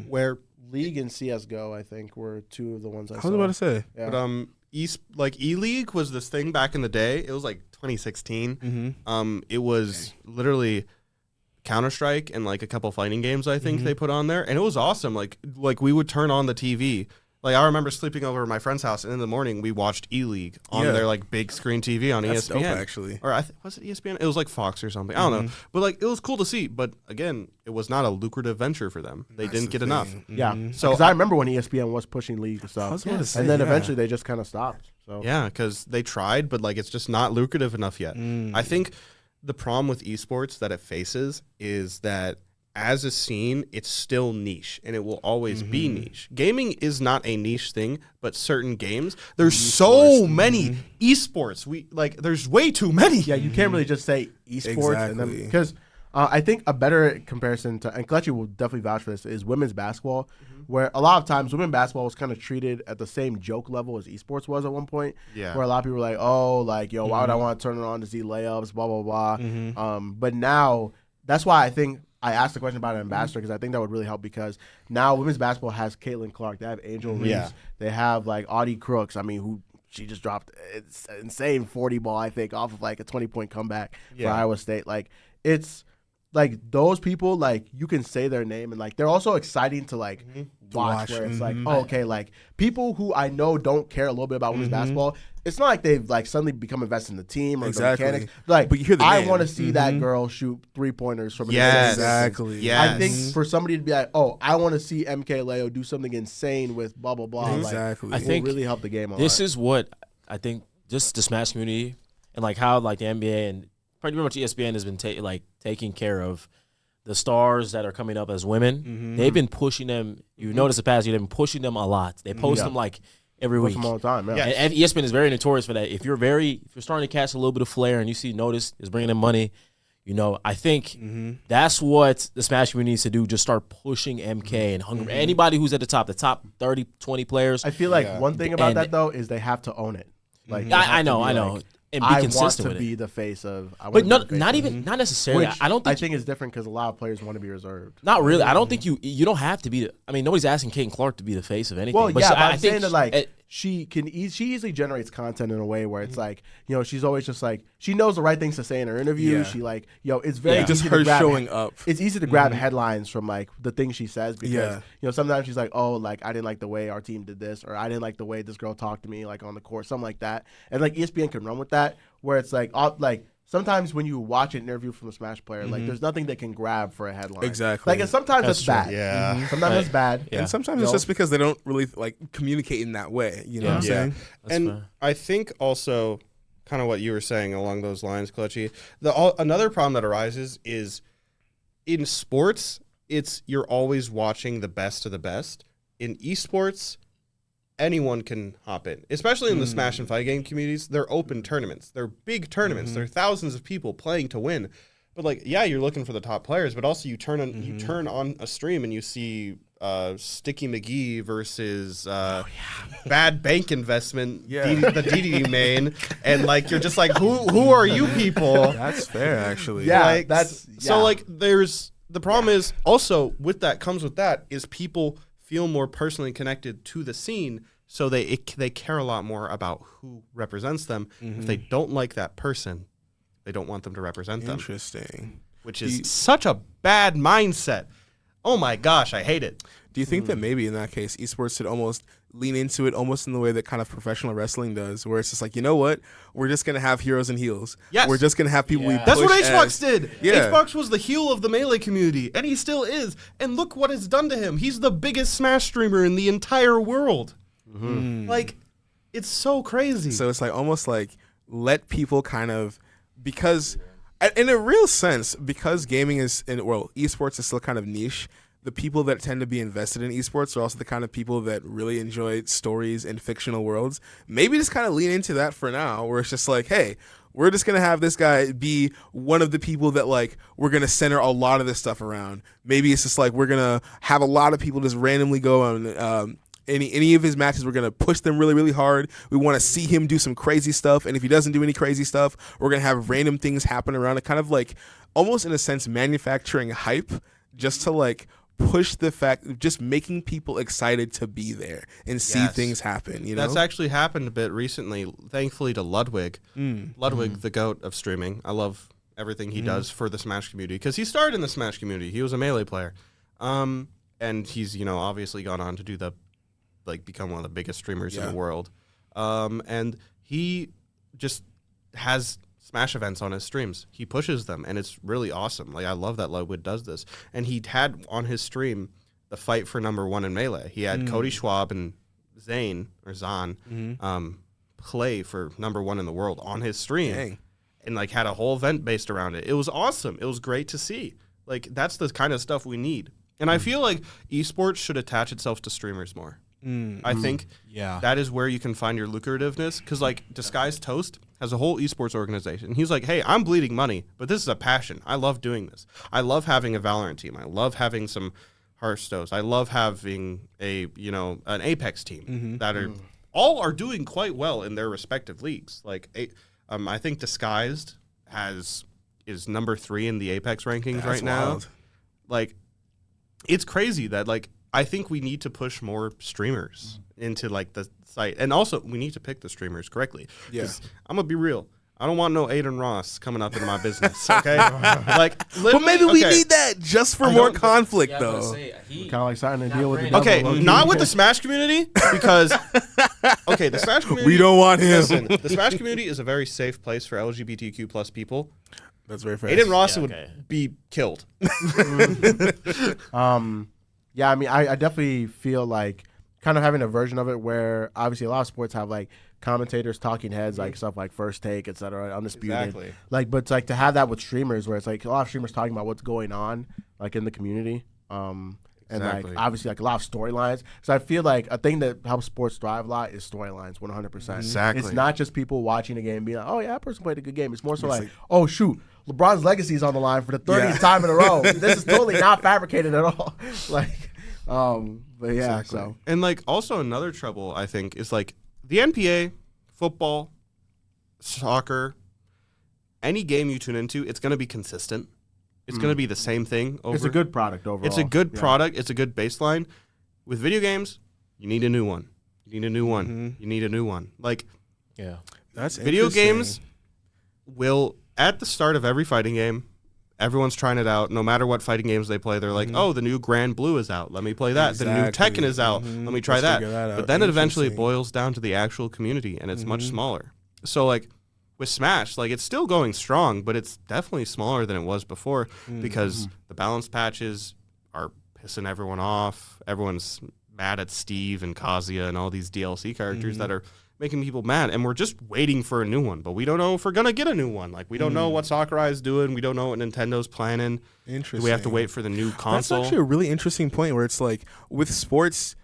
where League and CS:GO, I think, were two of the ones I saw. I was about to say. Yeah. But E-League was this thing back in the day. It was like 2016. It was literally Counter-Strike and like a couple fighting games I think they put on there, and it was awesome. Like we would turn on the TV. Like I remember sleeping over at my friend's house, and in the morning we watched E-League on their like big screen TV on That's ESPN. dope, actually. Or was it ESPN? It was like Fox or something. I don't know. But like it was cool to see. But again, it was not a lucrative venture for them. They didn't get enough. Yeah. So because I remember when ESPN was pushing League and stuff, say, and then eventually they just kind of stopped. So yeah, because they tried, but like it's just not lucrative enough yet. I think the problem with esports that it faces is that as a scene, it's still niche, and it will always be niche. Gaming is not a niche thing, but certain games, there's so many esports. There's way too many. Yeah, you can't really just say esports, Exactly. because I think a better comparison to, and Kelechi will definitely vouch for this, is women's basketball, where a lot of times women's basketball was kind of treated at the same joke level as esports was at one point. Yeah. Where a lot of people were like, oh, like, yo, why would I want to turn it on to see layups, blah, blah, blah. But now, that's why I think I asked the question about an ambassador, because I think that would really help, because now women's basketball has Caitlin Clark. They have Angel Reese. They have like Audie Crooks. I mean, who she just dropped it's insane 40 ball, I think, off of like a 20-point comeback for Iowa State. Like, it's like those people, like you can say their name, and like they're also exciting to like watch, where it's like, oh, okay, like people who I know don't care a little bit about women's basketball. It's not like they've like suddenly become invested in the team or the mechanics. Like, but you hear the I name. want to see that girl shoot 3-pointers from Yes. Exactly. Yes. I think for somebody to be like, oh, I want to see MK Leo do something insane with blah blah blah. Exactly. Like, I think will really help the game a lot. This is what I think, just the Smash community and like how like the NBA and pretty much ESPN has been taking care of the stars that are coming up as women. They've been pushing them. You notice the past year, they've been pushing them a lot. They post them like every week. All the time, And ESPN is very notorious for that. If you're starting to catch a little bit of flair and you see notice is bringing in money, you know, I think that's what the Smash community needs to do. Just start pushing MK and Hunger. Anybody who's at the top 30, 20 players. I feel like one thing about that though is they have to own it. Like I know. And be I consistent want to with be it. the face of. But not necessarily. Which I don't think. I think it's different because a lot of players want to be reserved. Not really. I don't think you don't have to be. I mean, nobody's asking Caitlin Clark to be the face of anything. Well, but yeah, but I I'm think saying that like she easily generates content in a way where it's like, you know, she's always just like, she knows the right things to say in her interview. Yeah. She like, it's very just easy her to grab, showing up. It's easy to grab headlines from like the things she says, because you know, sometimes she's like, oh, like I didn't like the way our team did this, or I didn't like the way this girl talked to me like on the court, something like that. And like ESPN can run with that, where it's like sometimes when you watch an interview from a Smash player, like there's nothing they can grab for a headline. Exactly. Like, and sometimes that's bad. Yeah. Sometimes it's bad. And sometimes it's just because they don't really like communicate in that way. You know what I'm saying? And fair. I think also kind of what you were saying along those lines, Kelechi, another problem that arises is in sports, you're always watching the best of the best. In esports, anyone can hop in, especially in the Smash and fight game communities. They're open tournaments. They're big tournaments. There are thousands of people playing to win. But like, yeah, you're looking for the top players, but also you turn on a stream and you see Sticky McGee versus Bad Bank Investment, the DDD main, and like you're just like, who are you people? That's fair, actually. Yeah, like, so like there's the problem is also with that comes with that is people feel more personally connected to the scene, so they care a lot more about who represents them. If they don't like that person, they don't want them to represent them. Interesting. Which is such a bad mindset. Oh my gosh, I hate it. Do you think that maybe in that case, esports should almost lean into it almost in the way that kind of professional wrestling does, where it's just like, you know what? We're just going to have heroes and heels. Yes. We're just going to have people we push That's what HBox did. Yeah. HBox was the heel of the Melee community, and he still is. And look what it's done to him. He's the biggest Smash streamer in the entire world. Like, it's so crazy. So it's like almost like let people kind of, because in a real sense, because gaming is, esports is still kind of niche, the people that tend to be invested in esports are also the kind of people that really enjoy stories in fictional worlds. Maybe just kind of lean into that for now, where it's just like, hey, we're just going to have this guy be one of the people that, like, we're going to center a lot of this stuff around. Maybe it's just like we're going to have a lot of people just randomly go on any of his matches. We're going to push them really, really hard. We want to see him do some crazy stuff. And if he doesn't do any crazy stuff, we're going to have random things happen around it, kind of like almost in a sense manufacturing hype just to, like, push the fact of just making people excited to be there and see things happen. You know, that's actually happened a bit recently, thankfully to Ludwig. Ludwig, the GOAT of streaming. I love everything he does for the Smash community because he started in the Smash community. He was a Melee player, and he's obviously gone on to do become one of the biggest streamers in the world. And he just has Smash events on his streams. He pushes them, and it's really awesome. Like, I love that Ludwig does this. And he had on his stream the fight for #1 in Melee. He had Cody Schwab and Zan play for #1 in the world on his stream. Dang. And like had a whole event based around it. It was awesome. It was great to see. Like, that's the kind of stuff we need. And I feel like esports should attach itself to streamers more. I think that is where you can find your lucrativeness, because like Disguised Toast has a whole esports organization. He's like, hey, I'm bleeding money, but this is a passion. I love doing this. I love having a Valorant team. I love having some Hearthstones. I love having an Apex team that are doing quite well in their respective leagues. Like, I think Disguised is #3 in the Apex rankings right now. Like, it's crazy that like I think we need to push more streamers into like the site, and also we need to pick the streamers correctly. Yeah, I'm gonna be real. I don't want no Aiden Ross coming up into my business. Okay, but maybe we need that just for more conflict, though. Kind of like signing a deal with the Okay, double not with the Smash community, because the Smash community. We don't want him. Listen, the Smash community is a very safe place for LGBTQ+ people. That's very fair. Aiden Ross would be killed. Yeah, I mean, I definitely feel like kind of having a version of it where obviously a lot of sports have like commentators, talking heads, like stuff like First Take, etc., Undisputed. Exactly. Like, but it's like to have that with streamers where it's like a lot of streamers talking about what's going on like in the community. And like obviously like a lot of storylines. So I feel like a thing that helps sports thrive a lot is storylines, 100%. Exactly. It's not just people watching a game and being like, oh yeah, that person played a good game. It's more so like, oh shoot, LeBron's legacy is on the line for the 30th time in a row. This is totally not fabricated at all. Like, but yeah, so. And like also another trouble I think is like the NBA, football, soccer, any game you tune into, it's going to be consistent. It's going to be the same thing over. It's a good product overall. It's a good product. It's a good baseline. With video games, you need a new one. You need a new one. You need a new one. Like, that's video games will, at the start of every fighting game, everyone's trying it out. No matter what fighting games they play, they're like, oh, the new Grand Blue is out. Let me play that. The new Tekken is out. Let me try that. But then it eventually boils down to the actual community, and it's much smaller. So, like, with Smash, like, it's still going strong, but it's definitely smaller than it was before because the balance patches are pissing everyone off. Everyone's mad at Steve and Kazuya and all these DLC characters that are making people mad, and we're just waiting for a new one, but we don't know if we're going to get a new one. Like, we don't know what Sakurai's doing. We don't know what Nintendo's planning. Interesting. Do we have to wait for the new console? That's actually a really interesting point where it's like, with sports,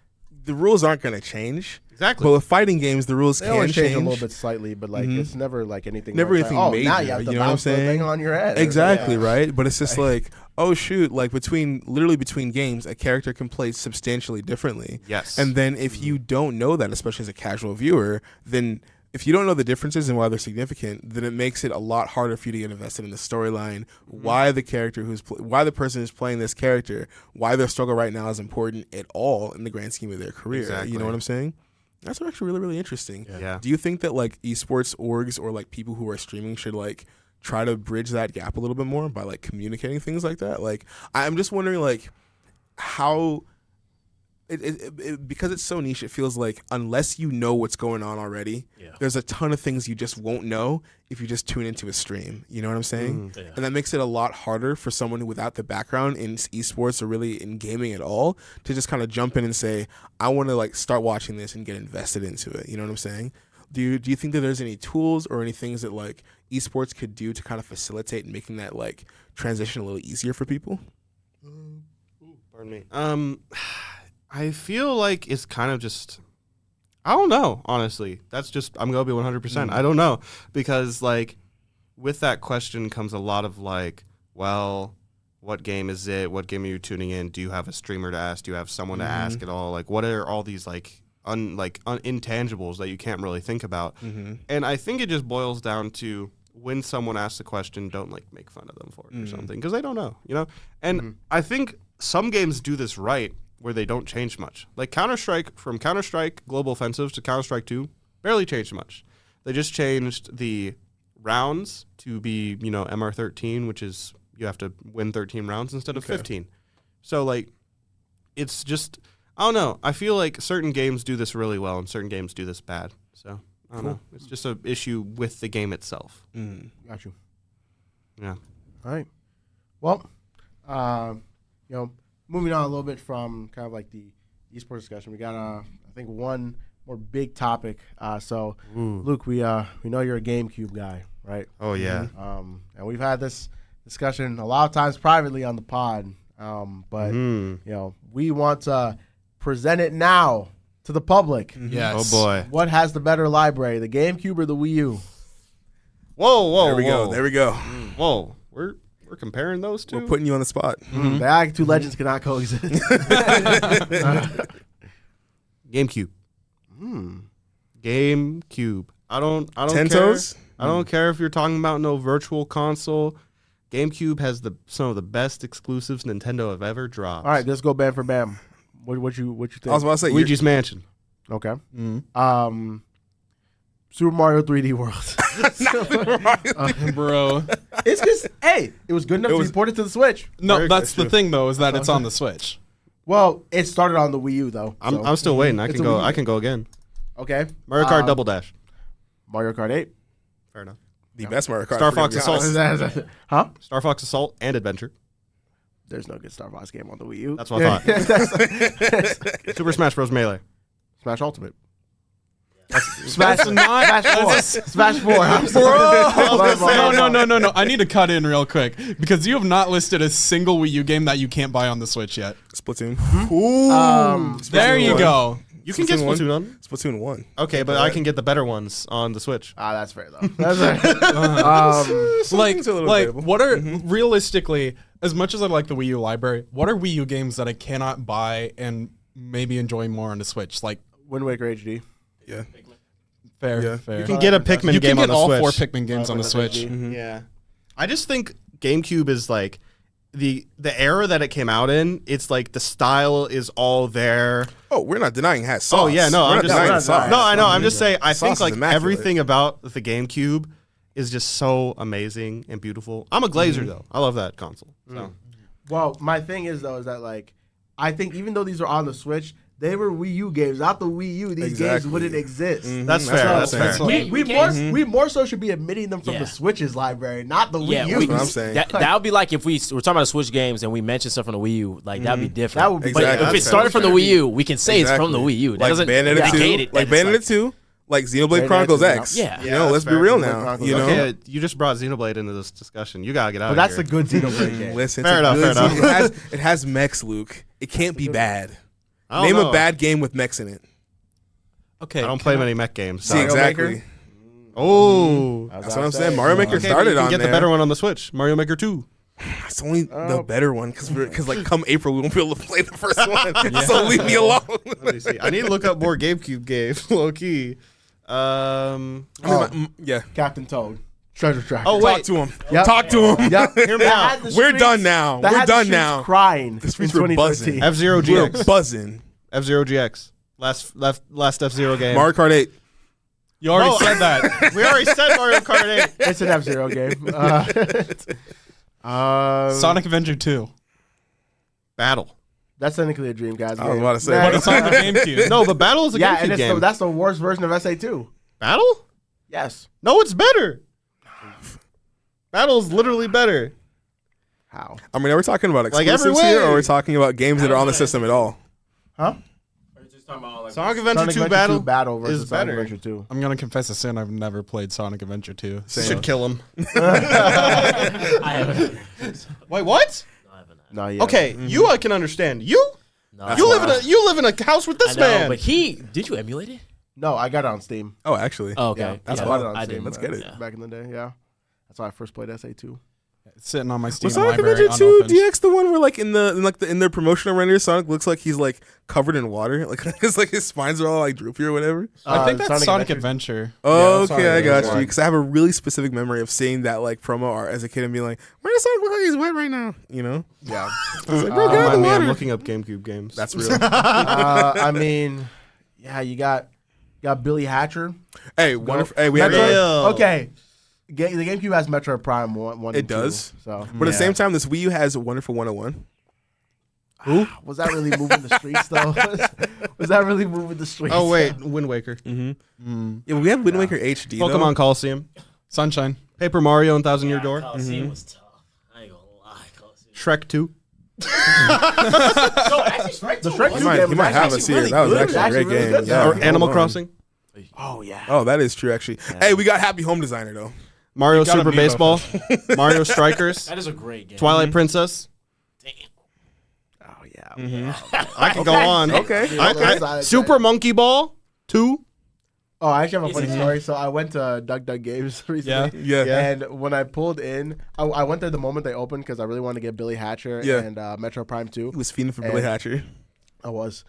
the rules aren't going to change. Exactly. But with fighting games, the rules They can always change change a little bit slightly, but like it's never like anything. Never where it's anything like, major. Now you have to know what I'm bounce the saying? thing on your head. Exactly, right? But it's just like, oh shoot, like literally between games, a character can play substantially differently. Yes. And then if you don't know that, especially as a casual viewer, then if you don't know the differences and why they're significant, then it makes it a lot harder for you to get invested in the storyline. Why the character why the person who's playing this character, why their struggle right now is important at all in the grand scheme of their career. Exactly. You know what I'm saying? That's actually really, really interesting. Yeah. Do you think that like esports orgs or like people who are streaming should like try to bridge that gap a little bit more by like communicating things like that? Like, I'm just wondering like how because it's so niche, it feels like unless you know what's going on already, there's a ton of things you just won't know if you just tune into a stream. You know what I'm saying? And that makes it a lot harder for someone without the background in esports or really in gaming at all to just kind of jump in and say, I want to like start watching this and get invested into it. You know what I'm saying? Do you think that there's any tools or any things that like esports could do to kind of facilitate making that like transition a little easier for people? Pardon me. I feel like it's kind of just, I don't know, honestly. That's just, I'm going to be 100%. I don't know. Because, like, with that question comes a lot of, like, well, what game is it? What game are you tuning in? Do you have a streamer to ask? Do you have someone to ask at all? Like, what are all these, like, intangibles that you can't really think about? And I think it just boils down to when someone asks a question, don't, like, make fun of them for it or something. Because they don't know, you know? And I think some games do this right, where they don't change much. Like Counter-Strike, from Counter-Strike Global Offensive to Counter-Strike 2, barely changed much. They just changed the rounds to be, you know, MR13, which is you have to win 13 rounds instead of 15. So, like, it's just, I don't know. I feel like certain games do this really well and certain games do this bad. So, I don't know. It's just an issue with the game itself. Got you. Yeah. All right. Well, you know, moving on a little bit from kind of like the esports discussion, we got I think one more big topic. So Luke, we know you're a GameCube guy, right? Oh yeah. And we've had this discussion a lot of times privately on the pod. But you know, we want to present it now to the public. Yes. Oh boy. What has the better library, the GameCube or the Wii U? Whoa. There we go. There we go. Whoa. We're comparing those two. We're putting you on the spot. The two legends cannot coexist. GameCube. GameCube. I don't Ten care. toes? I don't care if you're talking about no virtual console. GameCube has some of the best exclusives Nintendo have ever dropped. All right, let's go bam for bam. What you think? I was about to say, Luigi's Mansion. Okay. Super Mario 3D World. Bro. It's just, hey, it was good enough to be ported to the Switch. No, that's the thing though, is that it's on the Switch. Well, it started on the Wii U though. I'm still waiting. I can go again. Okay. Mario Kart Double Dash. Mario Kart 8. Fair enough. the best Mario Kart. Star Fox Assault. Huh? Star Fox Assault and Adventure. There's no good Star Fox game on the Wii U. That's what I thought. Super Smash Bros. Melee. Smash Ultimate. Smash 4. Smash 4. No. I need to cut in real quick because you have not listed a single Wii U game that you can't buy on the Switch yet. Splatoon. There you go. You can get Splatoon on. Splatoon 1. Okay, but I can get the better ones on the Switch. That's fair though. That's fair. Like what are realistically, as much as I like the Wii U library, what are Wii U games that I cannot buy and maybe enjoy more on the Switch? Like Wind Waker HD. Yeah. Fair. You can get a Pikmin You game can on get the all Switch. 4 Pikmin games on the Switch. Yeah. I just think GameCube is like the era that it came out in. It's like the style is all there. Oh, we're not denying it has sauce. Oh yeah, no, I'm just denying sauce. No, I know. I'm just saying. I think Sauce is like immaculate. everything about the GameCube is just so amazing and beautiful. I'm a glazer though. I love that console. So. Well, my thing is though, is that like, I think even though these are on the Switch, they were Wii U games. Without the Wii U, these games wouldn't exist. That's fair. That's fair. We more so should be admitting them from the Switch's library, not the Wii U. That's what I'm saying. That would be like if we're talking about Switch games and we mention stuff from the Wii U. Like that'd be different. That would be Exactly. But if it started from the Wii U, we can say it's from the Wii U. That Like doesn't Bayonetta 2, negate it. like That it's Bayonetta 2, like Xenoblade Bayonetta Chronicles 2 's X. Yeah. You know, let's be real now. You know, Okay, you just brought Xenoblade into this discussion. You gotta get out. But of that's here. the good Xenoblade game. listen. Fair it's a enough, good fair scene. enough. It has mechs, Luke. It can't be bad. Name a bad game with mechs in it. Okay, I don't play many mech games. See, exactly. Oh, That's what I'm saying. Mario Maker started you can on get there. the better one on the Switch. Mario Maker 2. It's only the better one because like come April we won't be able to play the first one. So leave me alone. Let me see. I need to look up more GameCube games. Low key. Yeah. Captain Toad, Treasure Tracker. Oh Talk wait. to him. Yep. Talk to him. Yep. Hear me out. We're done now. That We're had the done streets now. Crying. The streets in were buzzing. 2013. F-Zero We're GX. buzzing. F-Zero GX. Last F-Zero game. Mario Kart 8. You already said that. We already said Mario Kart 8. It's an F-Zero game. Sonic Adventure 2. Battle. That's technically a Dreamcast game. I was about to say. Man, But it's on the GameCube. No, but Battle is a yeah, GameCube and it's game. that's the worst version of SA2. Battle? Yes. No, it's better. Battle's literally better. How? I mean, are we talking about Like every exclusives here, or are we way. talking about games that are on the system at all? Huh? Sonic Adventure Sonic 2 Adventure 2 Battle Battle versus is Sonic better. Adventure 2. I'm gonna confess a sin. I've never played Sonic Adventure 2. You So. should kill him. I haven't. Wait, what? No, I haven't. No, yeah. Okay, you I can understand. You No, you live in a house with I this know, man. but did you emulate it? No, I got it on Steam. Oh, actually. Oh, okay. Yeah, That's I why bought it on I Steam. didn't. Let's get it. Yeah. Back in the day, yeah. That's how I first played SA2. It's sitting on my Steam Was Sonic library Adventure 2 unopened. DX the one where like in their promotional renders, Sonic looks like he's like covered in water, like it's like his spines are all like droopy or whatever. I think that's Sonic Adventure. Adventure. Oh, that's okay, Sonic I got Adventure. you. Because I have a really specific memory of seeing that like promo art as a kid and being like, "Why does Sonic look like he's wet right now?" You know? Yeah. I was like, "Bro, get out of the Remind me, I'm water." looking up GameCube games. That's real. I mean, yeah, you got Billy Hatcher. Hey, wonderful. Hey, we have. Metroid- Real. Okay. The GameCube has Metroid Prime 1 It and 2, does. So But at the same time, this Wii U has Wonderful 101. was that really moving the streets though? Was that really moving the streets? Oh wait, Wind Waker. Mm-hmm. Yeah, we have Wind Waker HD. Pokemon Coliseum. Sunshine. Paper Mario and Thousand Year Door. Coliseum was tough. I ain't gonna lie. Coliseum. Shrek 2. So actually, Shrek The 2 Shrek was- 2 He game was might have actually us here. really That was good. actually a Actually great really game. good. Yeah. Or Animal Hold on. Crossing. Oh yeah. Oh, that is true, actually. Hey, we got Happy Home Designer though. Mario gotta Super be Baseball. Mario Strikers. That is a great game. Twilight Princess. Damn. Oh yeah. I can go on. Okay. Super Monkey Ball 2. Oh, I actually have a funny story. So I went to Duck Games recently. Yeah. And when I pulled in, I went there the moment they opened because I really wanted to get Billy Hatcher Yeah. and Metro Prime 2. He was feeding for Billy And- Hatcher. I was.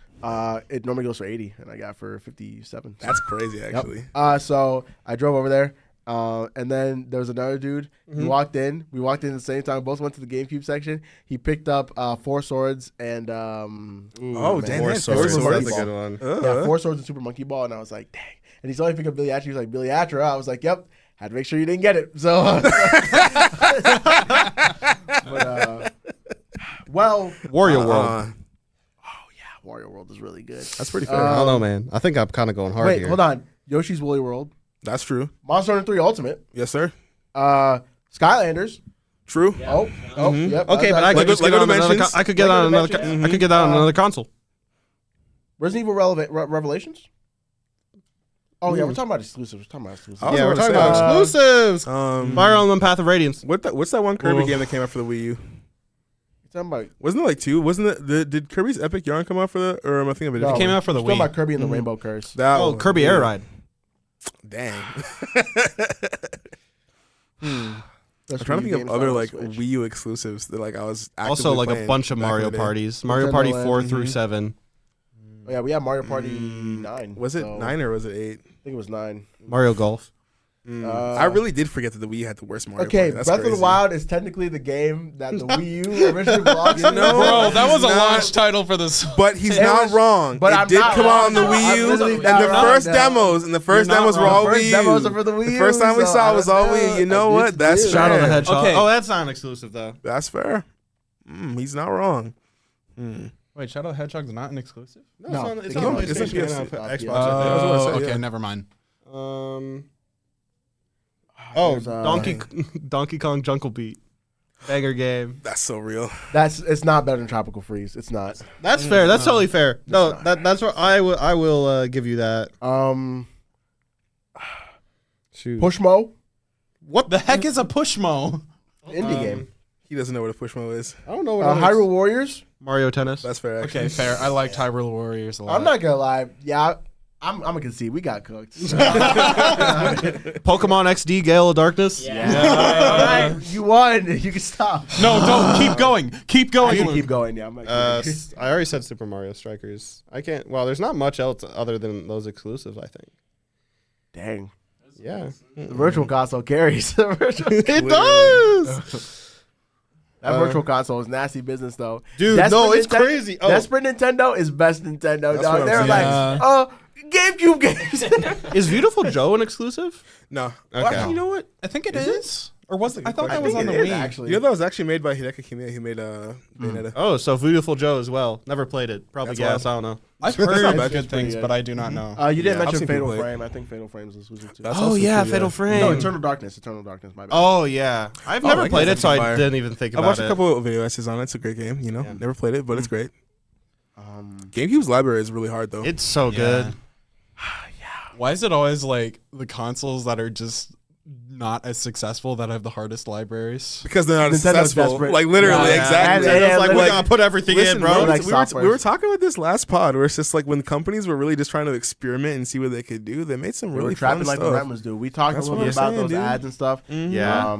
It normally goes for 80, and I got it for 57. That's crazy, actually. So I drove over there, and then there was another dude. He walked in. We walked in at the same time. Both went to the GameCube section. He picked up 4 Swords and Oh, man. damn, Four that's Swords. Super That's Monkey a Ball. good one. Yeah, 4 Swords and Super Monkey Ball, and I was like, dang. And he's only picked up Billy Hatcher. He was like, Billy Hatcher. I was like, yep. Had to make sure you didn't get it. So, but, well, Wario World. Wario World is really good. That's pretty fair. I don't know, man. I think I'm kind of going hard Wait, here. hold on. Yoshi's Woolly World, That's true. Monster Hunter 3 Ultimate, Yes, sir. Skylanders. True. Yep. Okay, but I could Lego- just get Lego on another. Dimensions. I could get Lego on another. Dimensions. I could get on another console. Resident Evil Revelations. Oh yeah, we're talking about exclusives. I was Yeah, we're about to talking say, about exclusives. Um, Fire Emblem Path of Radiance. what's that one Kirby Oh. game that came out for the Wii U? You're talking about Wasn't it like 2? Wasn't it? Did Kirby's Epic Yarn come out for the? Or am I thinking of a different? came out for the we're talking Wii. about Kirby and the Rainbow Curse. That Oh, one. Kirby Air Ride. Dang. That's I'm trying to Wii think of games other on like Switch. Wii U exclusives that like I was actively Also, like playing a bunch of back in Mario the day. parties. Mario Nintendo Party Land. 4 through 7. Oh, yeah, we had Mario Party 9. Was it so 9 or was it 8? I think it was 9. Mario Golf. I really did forget that the Wii had the worst Mario Okay, Party. That's Breath of crazy. the Wild is technically the game that the Wii U originally belonged to. know, Bro, that was a He's not- launch title for this. But he's It not was- wrong. but it I'm did not come out on the wrong. Wii I'm U, literally and not the wrong first now. demos, and the first You're not demos were wrong. all The first Wii U. demos are for the Wii The U, first time we so saw I it was don't all know. Wii. You know I what? did That's too. Shadow the fair. Hedgehog. Okay. Oh, that's not an exclusive though. That's fair. He's not wrong. Wait, Shadow the Hedgehog's not an exclusive? No, it's the on game is PlayStation PS- and on yeah. Xbox. I was gonna say, okay, yeah. never mind. Oh, There's, Donkey Kong Jungle Beat. Banger game. That's so real. it's not better than Tropical Freeze. It's not. That's fair. That's totally fair. No, that's what I will give you that. Shoot. Pushmo, What the heck is a Pushmo? indie game. He doesn't know what a Pushmo is. I don't know what Hyrule Warriors. Mario Tennis. That's fair. Actually. Okay, fair. I liked Hyrule Warriors a lot. I'm not gonna lie. Yeah, I'm gonna concede. We got cooked. Pokemon XD Gale of Darkness. All right, you won. You can stop. No, don't. Keep going. Keep I going. can Luke. keep going. Yeah, I'm not kidding. I already said Super Mario Strikers. I can't. Well, there's not much else other than those exclusives. I think. Dang. Yeah. The virtual console carries. The virtual- It does. That virtual console is nasty business, though. Dude, no, it's crazy. Oh. Desperate Nintendo is best Nintendo, That's dog. what They I'm were saying. like, GameCube games. Is Beautiful Joe an exclusive? No. Okay. Well, actually, you know what? I think it is. Or was it? I thought I that was think on it the is, Wii. actually. You know that was actually made by Hideki Kamiya. He made Bayonetta. Oh, so Beautiful Joe as well. Never played it. Probably That's gas. wild. I don't know. I've not heard bad. good It's pretty things, good. but I do not know. You didn't I've mention seen Fatal people play it. Frame. I think Fatal Frame is exclusive too. That's Oh also yeah, true, Fatal Frame. No, Eternal Darkness. Eternal Darkness. My bad. Oh yeah, I've never that played game's it, so I fire. didn't even think I've about watched it. a couple of video essays on it. It's a great game. You know, Yeah. never played it, but it's great. GameCube's library is really hard though. It's so good. Why is it always like the consoles that are just not as successful that have the hardest libraries? because they're not as Nintendo's successful. desperate. Like literally, Yeah. exactly. And- It's like we like- gotta put everything Listen, in, bro. like we software. were talking about this last pod where it's just like when companies were really just trying to experiment and see what they could do, they made some We really were trapping fun like stuff. the Rentmans do. We talked That's a little what bit I'm about saying, those dude. ads and stuff. Yeah.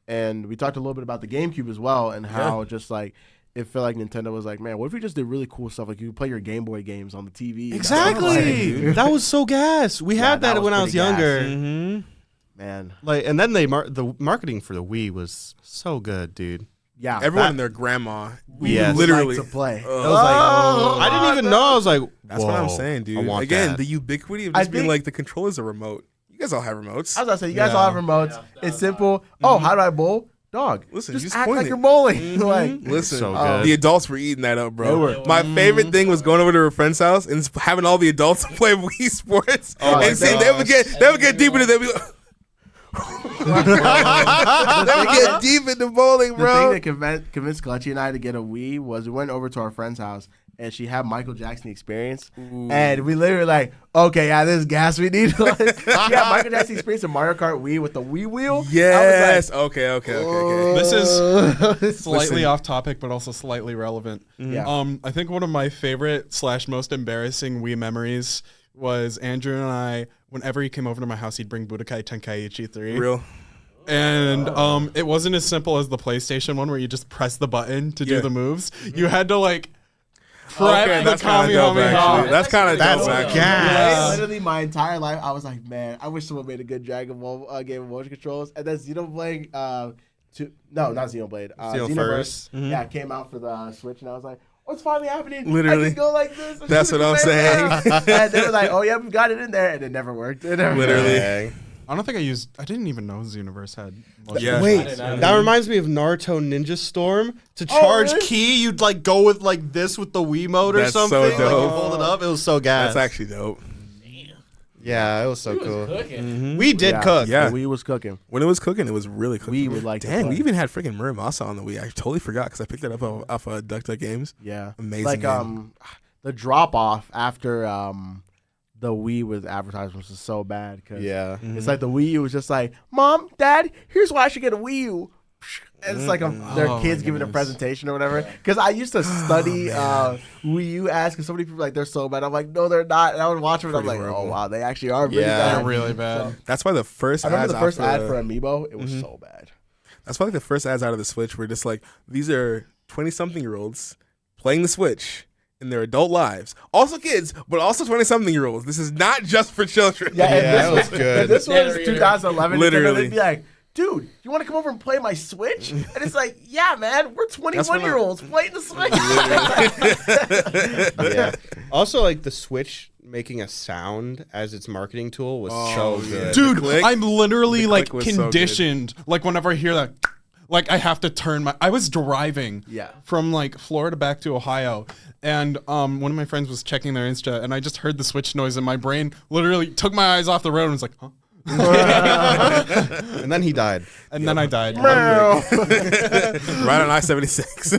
And we talked a little bit about the GameCube as well and how just like it felt like Nintendo was like, man, what if we just did really cool stuff? Like you could play your Game Boy games on the TV. Exactly. Like, that was so gas. We had that that was when I was pretty gas. younger. Mm-hmm. man. Like, and then the marketing for the Wii was so good, dude. Yeah. Everyone and their grandma. we Yes. would literally. like to play. I was like, I didn't even know. I was like, That's what I'm whoa, saying, dude. I want Again, that. the ubiquity of I just being think- like the controller's a remote. You guys all have remotes. I was gonna say, you guys all have remotes. It's simple. Oh, how do I bowl? Dog. Listen, just you just act point like it. you're bowling. Like, Listen, So good. the adults were eating that up, They bro. were. My favorite thing was going over to a friend's house and having all the adults play Wii Sports my and seeing they would get deep into them. They would get deep into bowling, the bro. thing that convinced Kelechi and I to get a Wii was we went over to our friend's house and she had Michael Jackson Experience, and we literally like, okay, yeah, this is gas we need. She had Michael Jackson Experience and Mario Kart Wii with the Wii wheel. Yes. I was Okay. This is slightly Listen. off topic, but also slightly relevant. Yeah. I think one of my favorite / most embarrassing Wii memories was Andrew and I. Whenever he came over to my house, he'd bring Budokai Tenkaichi 3. Real. And it wasn't as simple as the PlayStation one where you just press the button to do Yeah. the moves. You had to like prep Okay, the that's kinda dope, Kamehameha. actually. That's kind of That's dope, a actually. gas. Literally my entire life, I was like, man, I wish someone made a good Dragon Ball game of motion controls. And then Xenoblade, not Xenoblade, Xenoverse. yeah, came out for the Switch, and I was like, what's finally happening? Literally. I can go like this. That's what I'm saying. And they were like, oh yeah, we've got it in there, and it never worked. It never Literally. Dang. I don't think I didn't even know Xenoverse had motion. Yeah. Wait, didn't know. that reminds me of Naruto Ninja Storm. To charge really? ki, you'd like go with like this with the Wiimote or That's so something. Like you dope. fold it up. It was so gas. That's actually dope. yeah, it was so He was cool. cooking. We did cook. Yeah. The Wii was cooking. When it was cooking, it was really cooking. We would like to Dang, play. we even had freaking Muramasa on the Wii. I totally forgot because I picked it up off of Duck Duck Games. Yeah. Amazing Like, game. the drop off after the Wii with advertisements was so bad. Cause Yeah. It's like the Wii U was just like, Mom, Dad, here's why I should get a Wii U. And it's like their Oh, kids my giving a goodness. presentation or whatever. Because I used to study Wii U ads because so many people are like, they're so bad. I'm like, no, they're not. And I would watch them and I'm Pretty like, oh, horrible. wow, they actually are really Yeah. bad. They're really bad. That's why the first I remember ads the first out ad for Amiibo. It was Mm-hmm. so bad. That's why like the first ads out of the Switch were just like, these are 20-something-year-olds playing the Switch in their adult lives. Also kids, but also 20-something-year-olds. This is not just for children. Yeah, Yeah, that and was this, good. if this was Yeah, 2011. Literally. They'd be like, dude, you want to come over and play my Switch? And it's like, yeah, man, we're when I- 21-year-olds playing the Switch. Yeah. Also, like the Switch making a sound as its marketing tool was so yeah. good. Dude, click- I'm literally the like click was so good. conditioned. Like whenever I hear that, like I have to turn my. I was driving, Yeah. from like Florida back to Ohio, and one of my friends was checking their Insta, and I just heard the Switch noise, and my brain literally took my eyes off the road and was like, huh? And then he died. And then I died. Right on I-76.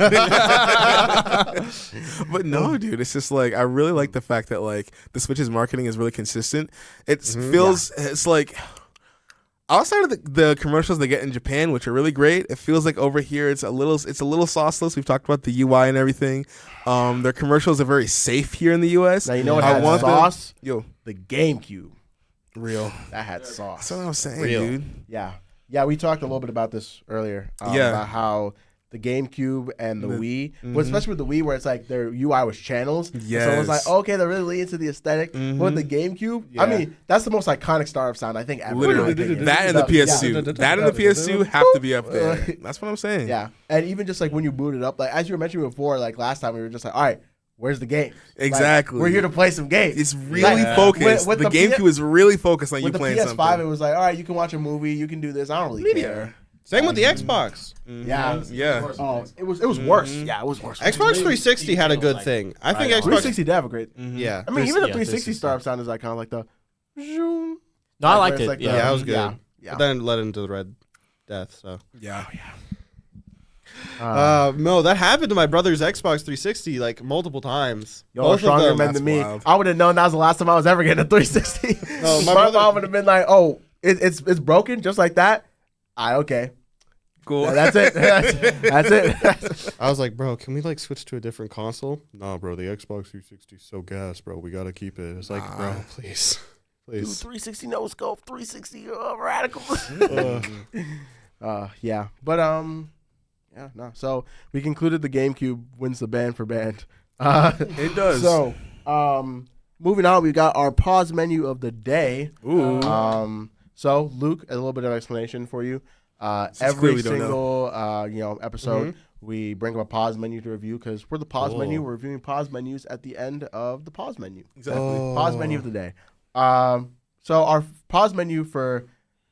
But no, dude, it's just like I really like the fact that like the Switch's marketing is really consistent. It feels it's like outside of the commercials they get in Japan, which are really great, it feels like over here it's a little sauceless. We've talked about the UI and everything. Their commercials are very safe here in the US. Now you know what had sauce? Yo, The GameCube. real. That had sauce. That's what I'm saying, Real. dude. Yeah, we talked a little bit about this earlier. About how the GameCube and the Wii, well, especially with the Wii, where it's like their UI was channels. Yes. So it was like, okay, they're really leaning into the aesthetic. But with the GameCube, I mean, that's the most iconic startup sound I think ever. Literally, that and the PS2. That and the PS2 have to be up there. That's what I'm saying. Yeah, and even just like when you boot it up, like as you were mentioning before, like last time we were just like, all right, where's the game? Exactly. Like, we're here to play some games. It's really focused. With the GameCube is really focused on you playing something. With the PS5, something. it was like, all right, you can watch a movie, you can do this. I don't really care. Same with the Xbox. Yeah. Oh, it was worse. Yeah, it was worse. Xbox 360 had a good thing. I think Xbox 360 did have a great. Yeah. I mean, even the 360 startup sound is like kind of like the. No, I liked it. Yeah, that was good. Yeah. But then it led into the Red Death. So Yeah. no, that happened to my brother's Xbox 360 like multiple times. Y'all are Both of stronger them. men than me. wild. I would have known that was the last time I was ever getting a 360. No, my mom would have been like, "Oh, it's broken, just like that." Okay, Cool. yeah, that's it. That's it. I was like, bro, can we like switch to a different console? No, bro, the Xbox 360 is so gas, bro. We gotta keep it. It's like, bro, please, Dude, please. 360 no scope, 360 radical. Uh, Yeah, but yeah, no. So we concluded the GameCube wins the band for band. It does. So, moving on, we got our pause menu of the day. Ooh. So Luke, a little bit of explanation for you. Every clearly don't single episode, we bring up a pause menu to review because we're the pause menu. We're reviewing pause menus at the end of the pause menu. Exactly. Pause menu of the day. So our pause menu for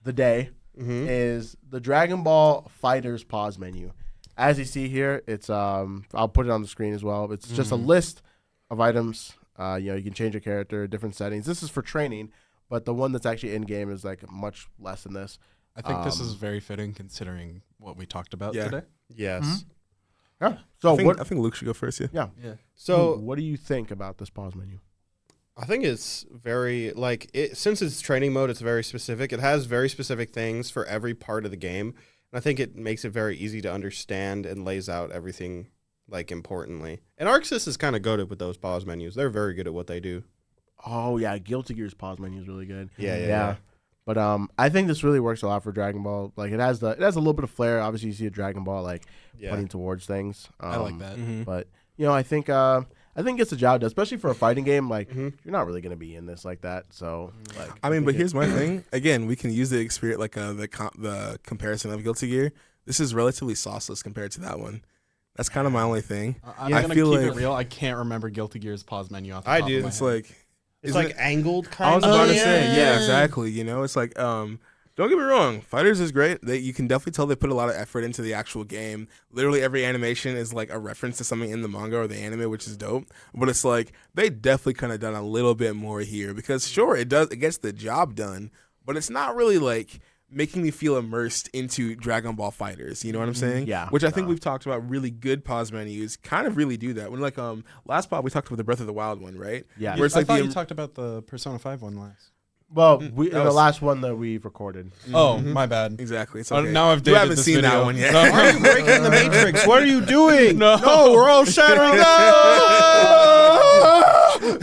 the day is the Dragon Ball Fighters pause menu. As you see here, it's I'll put it on the screen as well. It's just a list of items. You can change your character, different settings. This is for training, but the one that's actually in game is like much less than this. I think this is very fitting considering what we talked about Yeah. today. yes. Yeah. So I think Luke should go first. Yeah. So what do you think about this pause menu? I think it's very since it's training mode, it's very specific. It has very specific things for every part of the game. And I think it makes it very easy to understand and lays out everything like importantly. And ArcSys is kind of goated with those pause menus. They're very good at what they do. Oh yeah, Guilty Gear's pause menu is really good. Yeah. But I think this really works a lot for Dragon Ball. Like it has a little bit of flair. Obviously, you see a Dragon Ball like pointing towards things. I like that. But I think it gets the job done, especially for a fighting game. Like you're not really gonna be in this like that. So like, I mean, but here's my thing. Again, we can use the experience like the comparison of Guilty Gear. This is relatively sauceless compared to that one. That's kind of my only thing. I'm I gonna feel keep like it real. I can't remember Guilty Gear's pause menu off the I top do. of my it's head. like It's isn't like it- angled I kind was of. about to say, yeah, exactly. It's like, don't get me wrong, Fighters is great. You can definitely tell they put a lot of effort into the actual game. Literally every animation is like a reference to something in the manga or the anime, which is dope. But it's like they definitely kind of done a little bit more here because sure, it gets the job done, but it's not really like making me feel immersed into Dragon Ball Fighters. You know what I'm saying? Yeah. Which I think we've talked about. Really good pause menus kind of really do that. When like last pod we talked about the Breath of the Wild one, right? Yeah. Where it's I like thought you talked about the Persona 5 one last. Well, the was- last one that we've recorded. Oh, my bad. Exactly. It's Oh, okay. now I've You dated haven't this seen that video. one yet. No. Why are you breaking the Matrix? What are you doing? No. we're all shattering.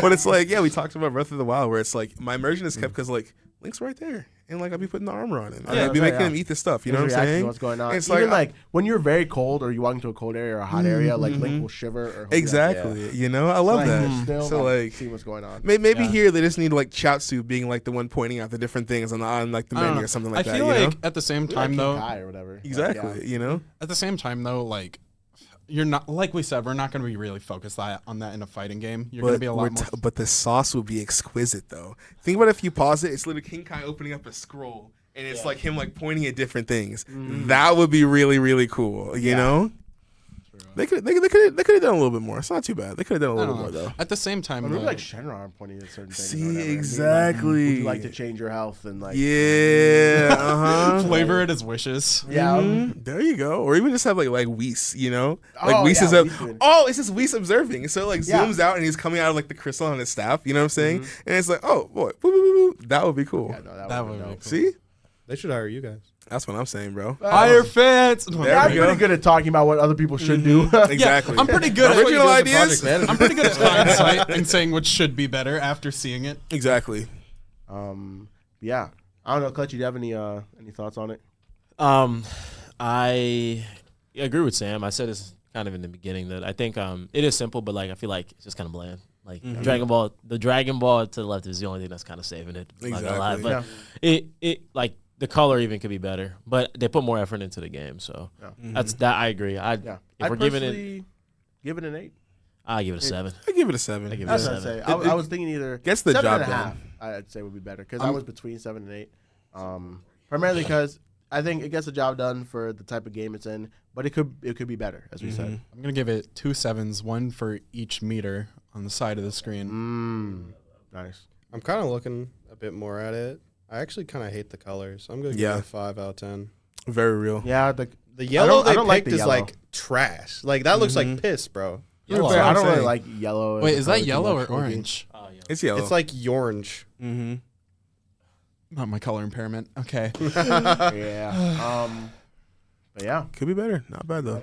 But it's like, yeah, we talked about Breath of the Wild, where it's like my immersion is kept because like Link's right there, and like I'll be putting the armor on him, and I'll be making him eat the stuff. You know what I'm saying? What's going on? It's Even like, when you're very cold or you walk into a cold area or a hot area, like Link will shiver. Or he'll be like, exactly. You know, I love that. Still, So like, see what's going on. maybe here they just need like Chaozu being like the one pointing out the different things on like the I don't menu know. or something like I that. feel You know? like at the same Like time King though, Kai or whatever. Exactly. Like, You know. at the same time though, like you're not like we said, we're not going to be really focused on that in a fighting game. You're going to be a lot more. But the sauce will be exquisite though. Think about if you pause it, it's literally King Kai opening up a scroll. And it's like him like pointing at different things. That would be really, really cool. You know? They could have done a little bit more. It's not too bad. They could have done a I little don't bit more know. though. At the same time, Or maybe though, like Shenron pointing at certain things. or See, whatever. Maybe, like, exactly. would you like to change your health and like Yeah. flavor it as wishes. Yeah. There you go. Or even just have like Whis, you know? Like Oh, Whis yeah, is up. Whis doing- Oh, it's just Whis observing. So it like Yeah. zooms out and he's coming out of like the crystal on his staff. You know what I'm saying? And it's like, oh boy, woo, woo, woo, woo. That would be cool. Yeah, no, That would would be be dope. cool. See? They should hire you guys. That's what I'm saying, bro. Hire fans. Yeah, I'm pretty good at talking about what other people should do. Exactly. I'm pretty good at Original ideas. I'm pretty good at hindsight and saying what should be better after seeing it. Exactly. Yeah. I don't know, Clutch, do you have any thoughts on it? I agree with Sam. I said this kind of in the beginning that I think it is simple, but like I feel like it's just kind of bland. Like the Dragon Ball to the left is the only thing that's kind of saving it. I'm not gonna lie. But it like the color even could be better, but they put more effort into the game. So that's that. I agree. If we're giving it, give it an 8. I give it a 7. I give it a 7. I give it That's a what I'd 7. say. I was thinking either gets the 7 job and a half, done. I'd say would be better because I was between 7 and 8. Primarily because I think it gets the job done for the type of game it's in, but it could be better, as we said. I'm gonna give it 2 7s, one for each meter on the side of the screen. Nice. I'm kind of looking a bit more at it. I actually kind of hate the colors. I'm gonna give it a 5 out of 10. Very real. Yeah, The yellow I don't they like picked the is yellow. like trash. Like that looks like piss, bro. I don't really like yellow. Wait, as a is that color too yellow or much for me. orange? It's yellow. It's like orange. Not my color impairment. Okay. Yeah. But yeah. Could be better. Not bad though.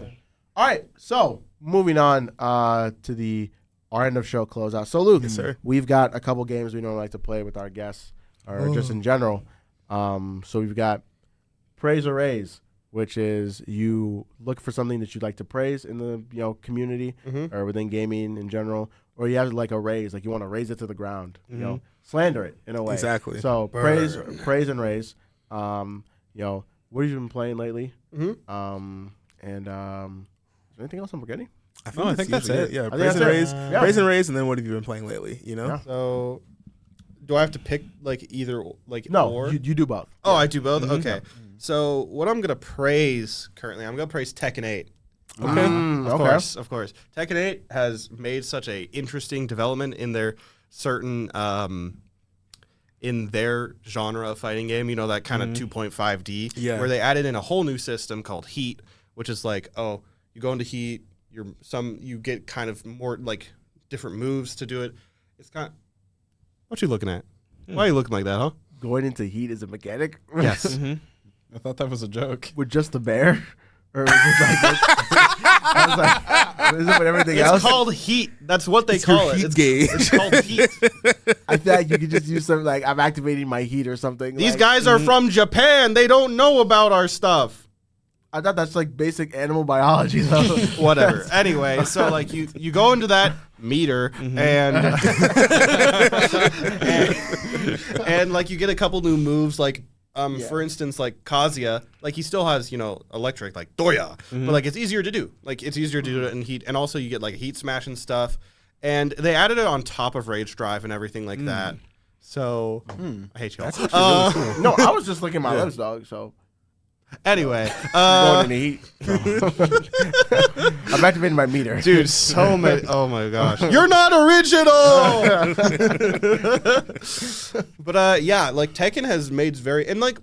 All right. So moving on to our end of show closeout. So Luke, we've got a couple games we normally like to play with our guests, or just in general. So we've got Praise or Raise, which is you look for something that you'd like to praise in the community or within gaming in general, or you have like a raise, like you want to raise it to the ground, slander it in a way. Exactly. So praise and raise. What have you been playing lately? And is there anything else I'm forgetting? I think that's I it. Yeah, think praise that's and it. raise, Yeah. praise and raise, and then what have you been playing lately? Yeah. So, do I have to pick like either like No, or? you do both. Oh, I do both. Okay. So what I'm gonna praise currently, I'm gonna praise Tekken 8. Okay. Of course. Tekken 8 has made such a interesting development in their certain in their genre of fighting game. You know, that kind of 2.5D, where they added in a whole new system called Heat, which is like, oh, you go into Heat, you get kind of more like different moves to do it. It's kind of, what you looking at? Why are you looking like that, huh? Going into Heat is a mechanic. Yes. I thought that was a joke. With just the bear? Or was it like I was like, is it with everything else? It's called Heat. That's what they call it. It's called Heat. I feel like you could just use something like I'm activating my Heat or something. These guys are from Japan. They don't know about our stuff. I thought that's like basic animal biology though. Whatever. Anyway, so like you go into that meter and like you get a couple new moves like for instance like Kazuya, like he still has, electric like Doya, but like it's easier to do. Like it's easier to do it in Heat, and also you get like Heat Smash and stuff. And they added it on top of Rage Drive and everything like that. So I hate you all. No, I was just licking my lips, dog, so Anyway, going into Heat. I'm activating my meter. Dude, so many. Oh my gosh. You're not original. But yeah, like Tekken has made and like,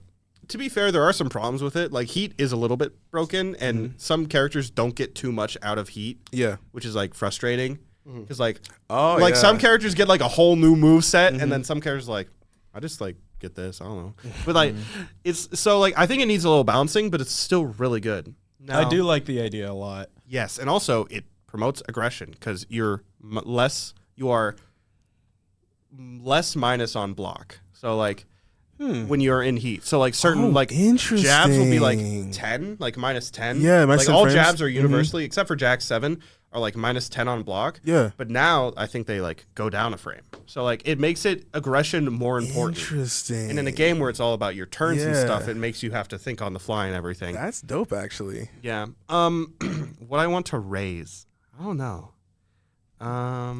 to be fair, there are some problems with it. Like Heat is a little bit broken, and some characters don't get too much out of Heat. Yeah, which is like frustrating because like some characters get like a whole new move set, and then some characters like, I just like get this. I don't know, but like it's so like I think it needs a little bouncing, but it's still really good. Now, I do like the idea a lot. Yes, and also it promotes aggression because you are less minus on block. So like when you're in Heat, so like certain jabs will be like 10, like minus 10. Yeah, like all jabs are universally except for Jack 7 are like minus 10 on block. Yeah, but now I think they like go down a frame. So like it makes it aggression more important. Interesting. And in a game where it's all about your turns and stuff, it makes you have to think on the fly and everything. That's dope, actually. Yeah. What I want to raise, I don't know. I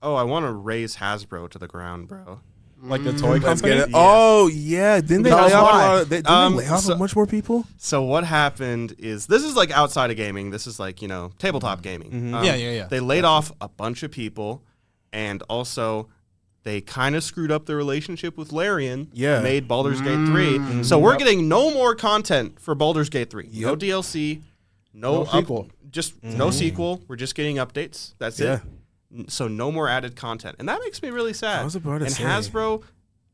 want to raise Hasbro to the ground, bro. Like the toy company? Yes. Oh, yeah. Didn't they lay off, lay off a much more people? So what happened is, this is like outside of gaming. This is like, tabletop gaming. Yeah. They laid off a bunch of people, and also they kind of screwed up their relationship with Larian. Yeah. Made Baldur's Gate 3. So we're getting no more content for Baldur's Gate 3. No DLC. No sequel. Just no sequel. We're just getting updates. That's it. So no more added content, and that makes me really sad. I was about to say. Hasbro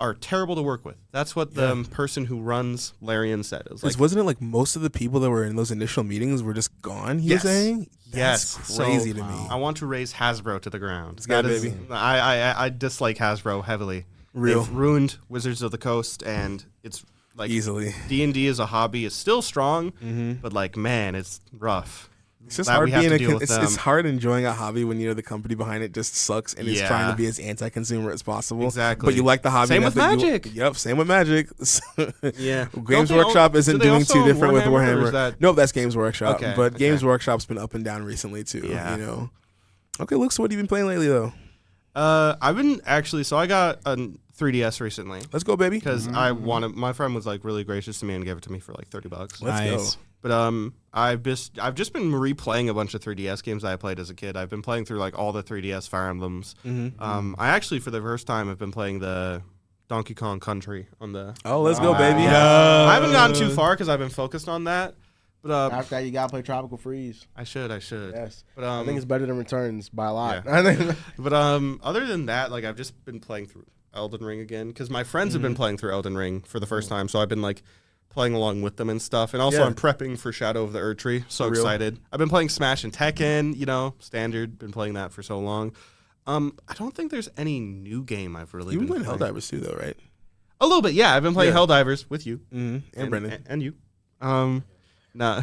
are terrible to work with. That's what the person who runs Larian said. It was like, wasn't it like most of the people that were in those initial meetings were just gone? He was saying, yes, that's crazy to me. I want to raise Hasbro to the ground. It's good, baby. I dislike Hasbro heavily. They've ruined Wizards of the Coast, and it's like easily D&D as a hobby is still strong, but like man, it's rough. It's just hard being it's hard enjoying a hobby when the company behind it just sucks and is trying to be as anti-consumer as possible. Exactly. But you like the hobby. Same with Magic. Same with Magic. Yeah. Games Workshop isn't doing too different with Warhammer. Nope, that's Games Workshop. Okay, but Games Workshop's been up and down recently too. Yeah. Okay, Luke, so what have you been playing lately though? I've been so I got a 3DS recently. Let's go, baby. Because my friend was like really gracious to me and gave it to me for like $30. Let's go. But I've just been replaying a bunch of 3DS games that I played as a kid. I've been playing through like all the 3DS Fire Emblems. I actually for the first time have been playing the Donkey Kong Country on the. Oh, let's go, baby! I haven't gotten too far because I've been focused on that. But after that, you gotta play Tropical Freeze. I should. Yes, but I think it's better than Returns by a lot. Yeah. But other than that, like I've just been playing through Elden Ring again because my friends have been playing through Elden Ring for the first time, so I've been like playing along with them and stuff. And also I'm prepping for Shadow of the Erdtree. So excited. I've been playing Smash and Tekken, standard. Been playing that for so long. I don't think there's any new game I've really been playing. Helldivers too, though, right? A little bit, yeah. I've been playing Helldivers with you. And Brendan. And you. Nah.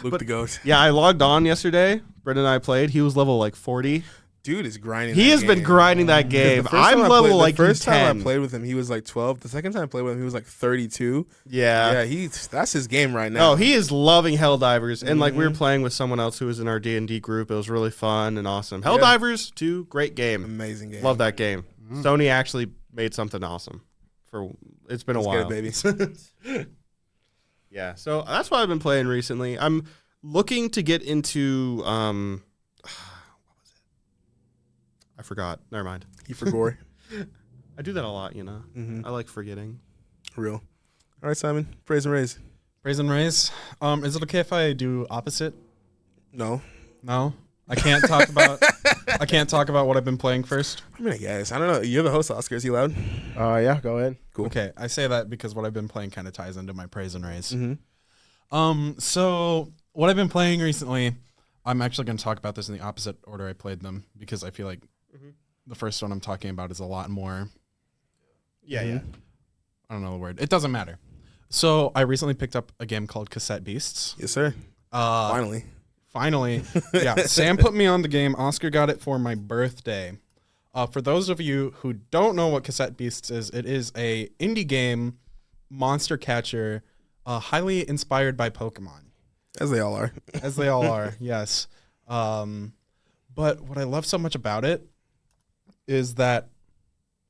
Luke the Goat. Yeah, I logged on yesterday. Brendan and I played. He was level like 40. Dude is grinding. He has been grinding that game. I'm level like 10. The first time I played with him, he was like 12. The second time I played with him, he was like 32. Yeah. Yeah, that's his game right now. Oh, he is loving Helldivers. And like we were playing with someone else who was in our D&D group. It was really fun and awesome. Helldivers 2, great game. Amazing game. Love that game. Sony actually made something awesome. It's been a while. Good, baby. Yeah, so that's what I've been playing recently. I'm looking to get into what was it? I forgot. Never mind. You forgot. I do that a lot, I like forgetting. Real. All right, Simon. Praise and raise. Praise and raise. Is it okay if I do opposite? No. I can't talk about what I've been playing first. I mean, I guess. I don't know. You're the host, Oscar. Is he loud? Yeah, go ahead. Cool. Okay, I say that because what I've been playing kind of ties into my praise and raise. So what I've been playing recently, I'm actually going to talk about this in the opposite order I played them because I feel like the first one I'm talking about is a lot more. Yeah. I don't know the word. It doesn't matter. So I recently picked up a game called Cassette Beasts. Yes, sir. Finally. Yeah. Sam put me on the game. Oscar got it for my birthday. For those of you who don't know what Cassette Beasts is, it is a indie game, monster catcher, highly inspired by Pokemon. As they all are. As they all are, yes. But what I love so much about it is that,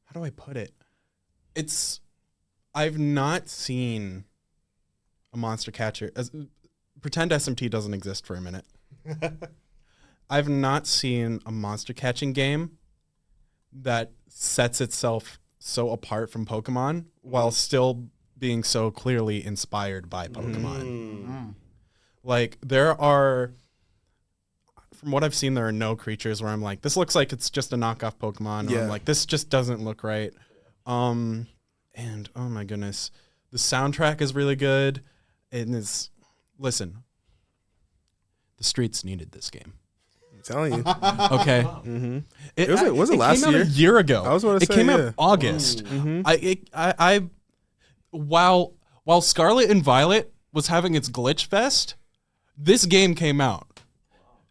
how do I put it? I've not seen a monster catcher. Pretend SMT doesn't exist for a minute. I've not seen a monster catching game that sets itself so apart from Pokemon while still being so clearly inspired by Pokemon. Like from what I've seen, there are no creatures where I'm like, this looks like it's just a knockoff Pokemon. Or I'm like, this just doesn't look right. And oh my goodness, the soundtrack is really good. Listen, the streets needed this game. I'm telling you. Okay. Was it last year? A year ago. I was going to say, it came out August. While Scarlet and Violet was having its glitch fest, this game came out,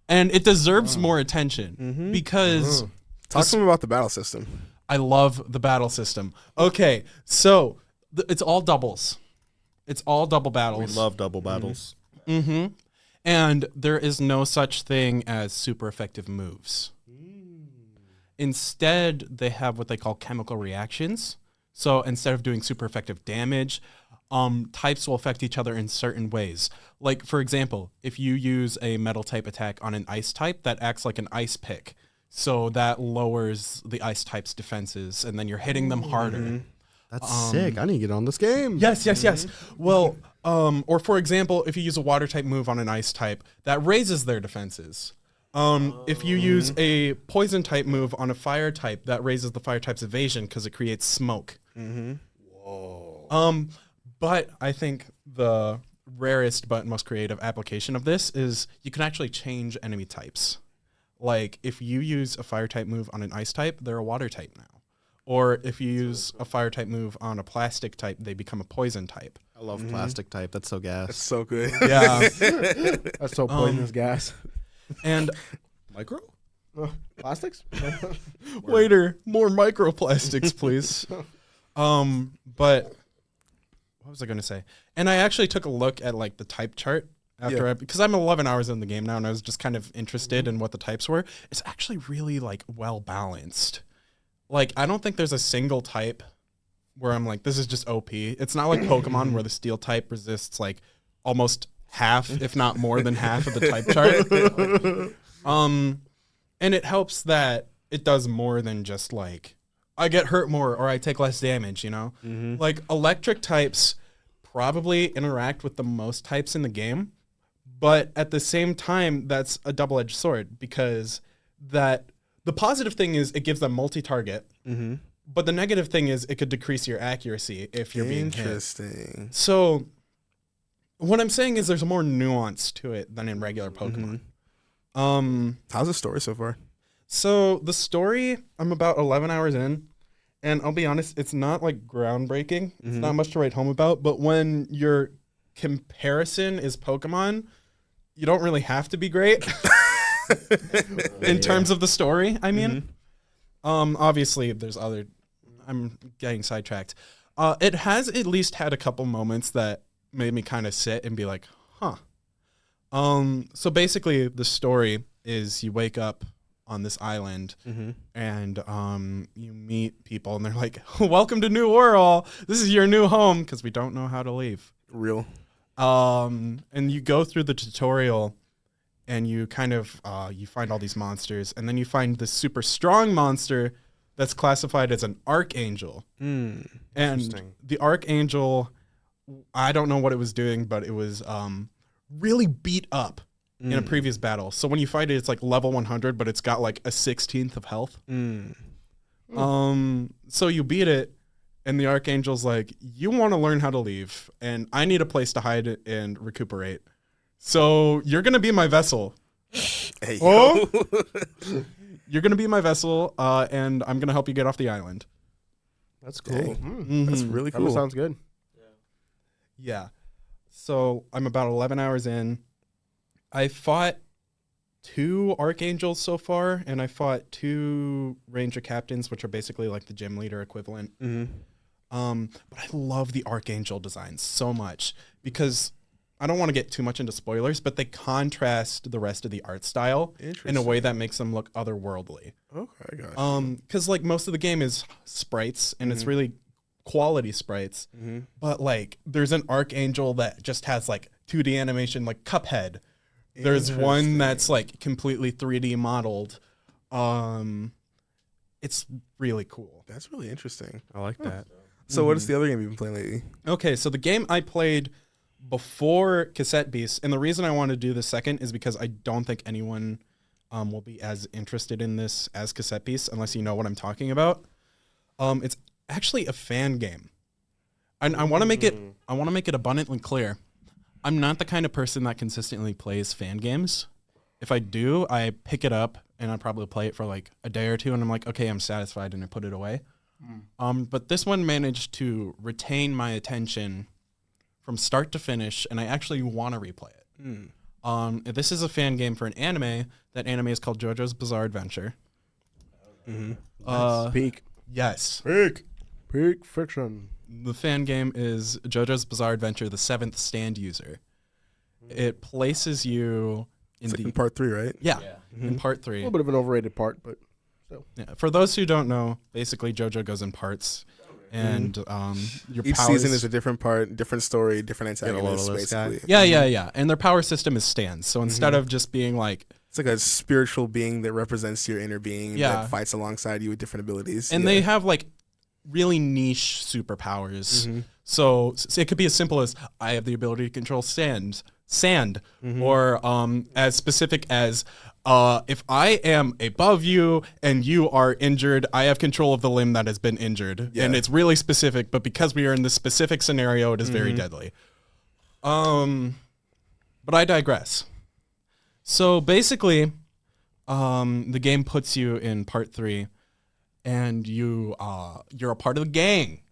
and it deserves more attention because. Talk to me about the battle system. I love the battle system. Okay, so it's all doubles. It's all double battles. We love double battles. And there is no such thing as super effective moves. Instead, they have what they call chemical reactions. So instead of doing super effective damage, types will affect each other in certain ways. Like, for example, if you use a metal type attack on an ice type, that acts like an ice pick. So that lowers the ice type's defenses, and then you're hitting them harder. That's sick. I need to get on this game. Yes. Well, or for example, if you use a water type move on an ice type, that raises their defenses. If you use a poison type move on a fire type, that raises the fire type's evasion because it creates smoke. Mm-hmm. Whoa. But I think the rarest but most creative application of this is you can actually change enemy types. Like if you use a fire type move on an ice type, they're a water type now. Or if you use a fire type move on a plastic type, they become a poison type. I love plastic type. That's so gas. That's so good. Yeah. That's so poisonous gas. And Micro? Plastics? waiter, more microplastics, please. But what was I going to say? And I actually took a look at like the type chart after because I'm 11 hours in the game now, and I was just kind of interested in what the types were. It's actually really like well balanced. Like I don't think there's a single type where I'm like, this is just OP. It's not like Pokemon where the steel type resists like almost half, if not more than half of the type chart. And it helps that it does more than just like I get hurt more or I take less damage, you know? Like electric types probably interact with the most types in the game, but at the same time, that's a double-edged sword because the positive thing is it gives them multi-target, but the negative thing is it could decrease your accuracy if you're being hit. Interesting. So what I'm saying is there's more nuance to it than in regular Pokemon. How's the story so far? So the story, I'm about 11 hours in, and I'll be honest, it's not like groundbreaking. It's not much to write home about, but when your comparison is Pokemon, you don't really have to be great in terms of the story, I mean. Obviously, there's other... I'm getting sidetracked. It has at least had a couple moments that made me kind of sit and be like, huh. So basically, the story is you wake up on this island and you meet people and they're like, welcome to New World. This is your new home because we don't know how to leave. Real. And you go through the tutorial and you kind of you find all these monsters and then you find this super strong monster that's classified as an archangel. And the archangel, I don't know what it was doing, but it was really beat up in a previous battle. So when you fight it, it's like level 100, but it's got like a 16th of health. So you beat it, and the archangel's like, you want to learn how to leave, and I need a place to hide and recuperate. So you're going to be my vessel. Hey, You're going to be my vessel, and I'm going to help you get off the island. That's cool. That's really cool. That sounds good. Yeah. So I'm about 11 hours in. I fought 2 archangels so far, and I fought 2 ranger captains, which are basically like the gym leader equivalent. But I love the archangel designs so much because I don't want to get too much into spoilers, but they contrast the rest of the art style in a way that makes them look otherworldly. Okay, gotcha. Because like most of the game is sprites, and it's really quality sprites, but like there's an archangel that just has like 2D animation, like Cuphead. There's one that's like completely 3D modeled. It's really cool. That's really interesting. I like that. So what is the other game you've been playing lately? Okay, so the game I played before Cassette Beasts, and the reason I want to do the second is because I don't think anyone will be as interested in this as Cassette Beasts unless you know what I'm talking about. It's actually a fan game. And I want to make it abundantly clear. I'm not the kind of person that consistently plays fan games. If I do, I pick it up and I probably play it for like a day or two and I'm like, okay, I'm satisfied, and I put it away. But this one managed to retain my attention from start to finish, and I actually want to replay it. This is a fan game for an anime. That anime is called JoJo's Bizarre Adventure. Peak. Yes. Peak fiction. The fan game is JoJo's Bizarre Adventure, the 7th stand user. It places you in in part 3, right? Yeah, in part A 3. little bit of an overrated part, but still. Yeah. For those who don't know, basically JoJo goes in parts, and your Each powers, season is a different part, different story, different antagonists, basically. Yeah. And their power system is stands. So instead of just being like... It's like a spiritual being that represents your inner being that fights alongside you with different abilities. And they have like really niche superpowers. So it could be as simple as, I have the ability to control sand. sand, or as specific as if I am above you and you are injured, I have control of the limb that has been injured. And it's really specific, but because we are in this specific scenario, it is very deadly. But I digress. So basically, the game puts you in part 3, and you're a part of the gang.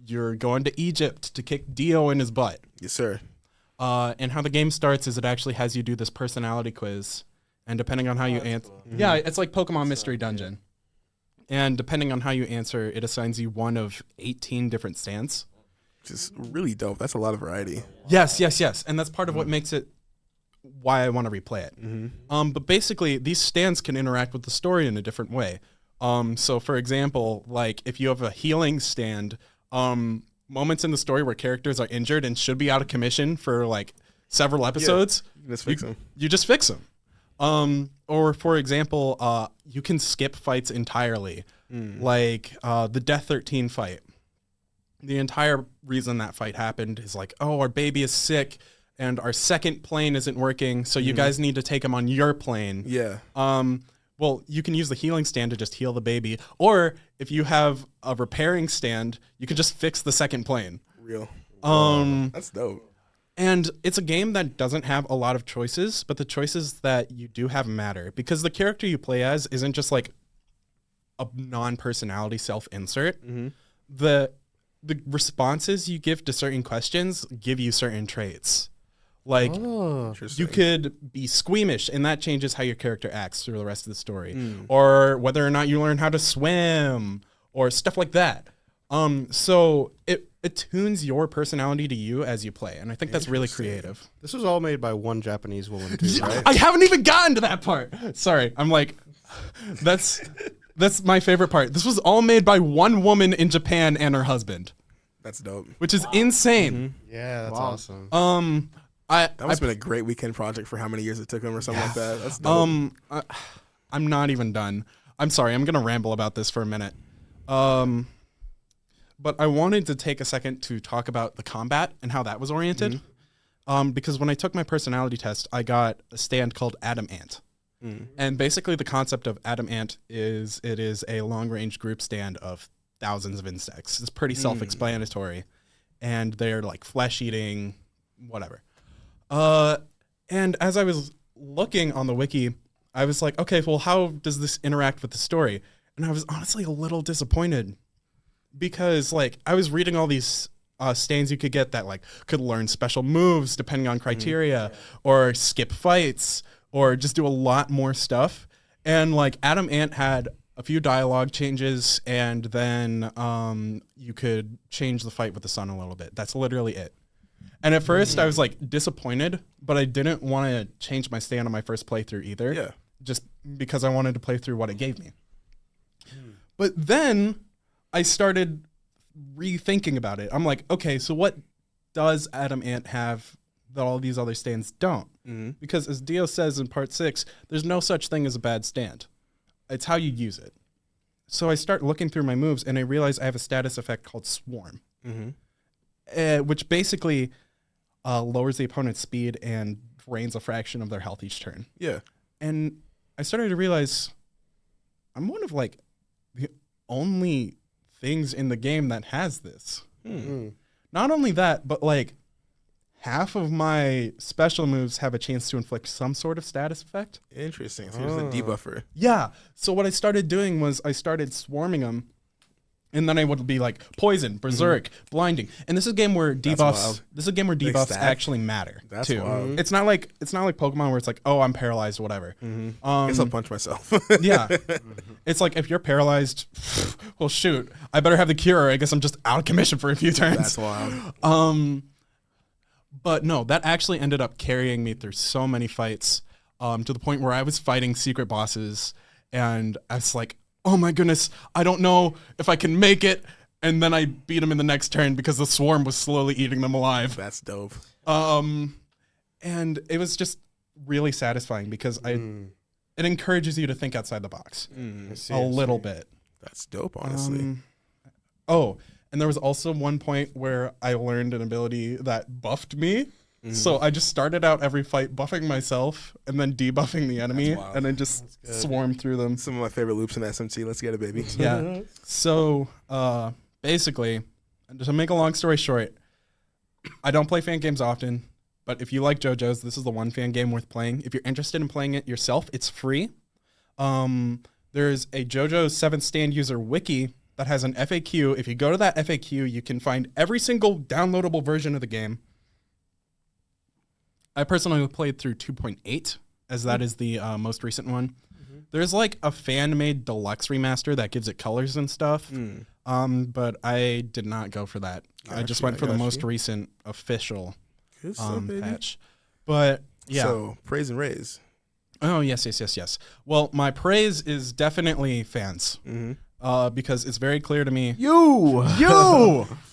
You're going to Egypt to kick Dio in his butt. Yes, sir. And how the game starts is it actually has you do this personality quiz. And depending on how you answer... Yeah, it's like Pokemon Mystery Dungeon. And depending on how you answer, it assigns you one of 18 different stands. Which is really dope. That's a lot of variety. Yes. And that's part of what makes it why I want to replay it. But basically, these stands can interact with the story in a different way. So, for example, like if you have a healing stand... moments in the story where characters are injured and should be out of commission for like several episodes, you just fix them. Or for example, you can skip fights entirely, like the Death 13 fight. The entire reason that fight happened is like, oh, our baby is sick and our second plane isn't working, so you guys need to take him on your plane. Yeah. Well, you can use the healing stand to just heal the baby. Or if you have a repairing stand, you can just fix the second plane. Real. That's dope. And it's a game that doesn't have a lot of choices, but the choices that you do have matter. Because the character you play as isn't just like a non-personality self-insert. The responses you give to certain questions give you certain traits. Like, you could be squeamish, and that changes how your character acts through the rest of the story. Or whether or not you learn how to swim, or stuff like that. So it tunes your personality to you as you play, and I think that's really creative. This was all made by one Japanese woman, too, right? I haven't even gotten to that part. Sorry, I'm like, that's my favorite part. This was all made by one woman in Japan and her husband. That's dope. Which is insane. Yeah, that's awesome. That must have been a great weekend project for how many years it took him or something like that. That's dope. I'm not even done. I'm sorry. I'm going to ramble about this for a minute. But I wanted to take a second to talk about the combat and how that was oriented. Because when I took my personality test, I got a stand called Adam Ant. And basically the concept of Adam Ant is it is a long-range group stand of thousands of insects. It's pretty self-explanatory. And they're like flesh-eating, whatever. And as I was looking on the wiki, I was like, okay, well, how does this interact with the story? And I was honestly a little disappointed because like I was reading all these stands you could get that like could learn special moves depending on criteria or skip fights or just do a lot more stuff. And like Adam Ant had a few dialogue changes and then you could change the fight with the sun a little bit. That's literally it. And at first I was like disappointed, but I didn't want to change my stand on my first playthrough either. Yeah. Just because I wanted to play through what it gave me. But then I started rethinking about it. I'm like, okay, so what does Adam Ant have that all these other stands don't? Because as Dio says in part 6, there's no such thing as a bad stand. It's how you use it. So I start looking through my moves and I realize I have a status effect called Swarm, which basically lowers the opponent's speed and drains a fraction of their health each turn. Yeah. And I started to realize I'm one of like the only things in the game that has this. Not only that, but like half of my special moves have a chance to inflict some sort of status effect. Interesting. So here's the debuffer. Yeah. So what I started doing was I started swarming them, and then I would be like poison, berserk, blinding. And this is a game where debuffs. This is a game where debuffs actually matter. That's too. wild. It's not like Pokemon where it's like, oh, I'm paralyzed, whatever. I guess I'll punch myself. Yeah. It's like if you're paralyzed, well, shoot, I better have the cure. I guess I'm just out of commission for a few turns. That's wild. But no, that actually ended up carrying me through so many fights to the point where I was fighting secret bosses and I was like, oh my goodness, I don't know if I can make it. And then I beat them in the next turn because the swarm was slowly eating them alive. That's dope. And it was just really satisfying because it encourages you to think outside the box a little bit. That's dope, honestly. Oh, and there was also one point where I learned an ability that buffed me So I just started out every fight buffing myself and then debuffing the enemy, and then just swarm through them. Some of my favorite loops in SMT. Let's get it, baby. Yeah. So basically, to make a long story short, I don't play fan games often, but if you like JoJo's, this is the one fan game worth playing. If you're interested in playing it yourself, it's free. There's a JoJo's 7th Stand user wiki that has an FAQ. If you go to that FAQ, you can find every single downloadable version of the game. I personally played through 2.8, as that is the most recent one. There's like a fan-made deluxe remaster that gives it colors and stuff, but I did not go for that. I just went for the most recent official patch. But yeah. So praise and raise. Oh yes. Well, my praise is definitely fans, because it's very clear to me. You.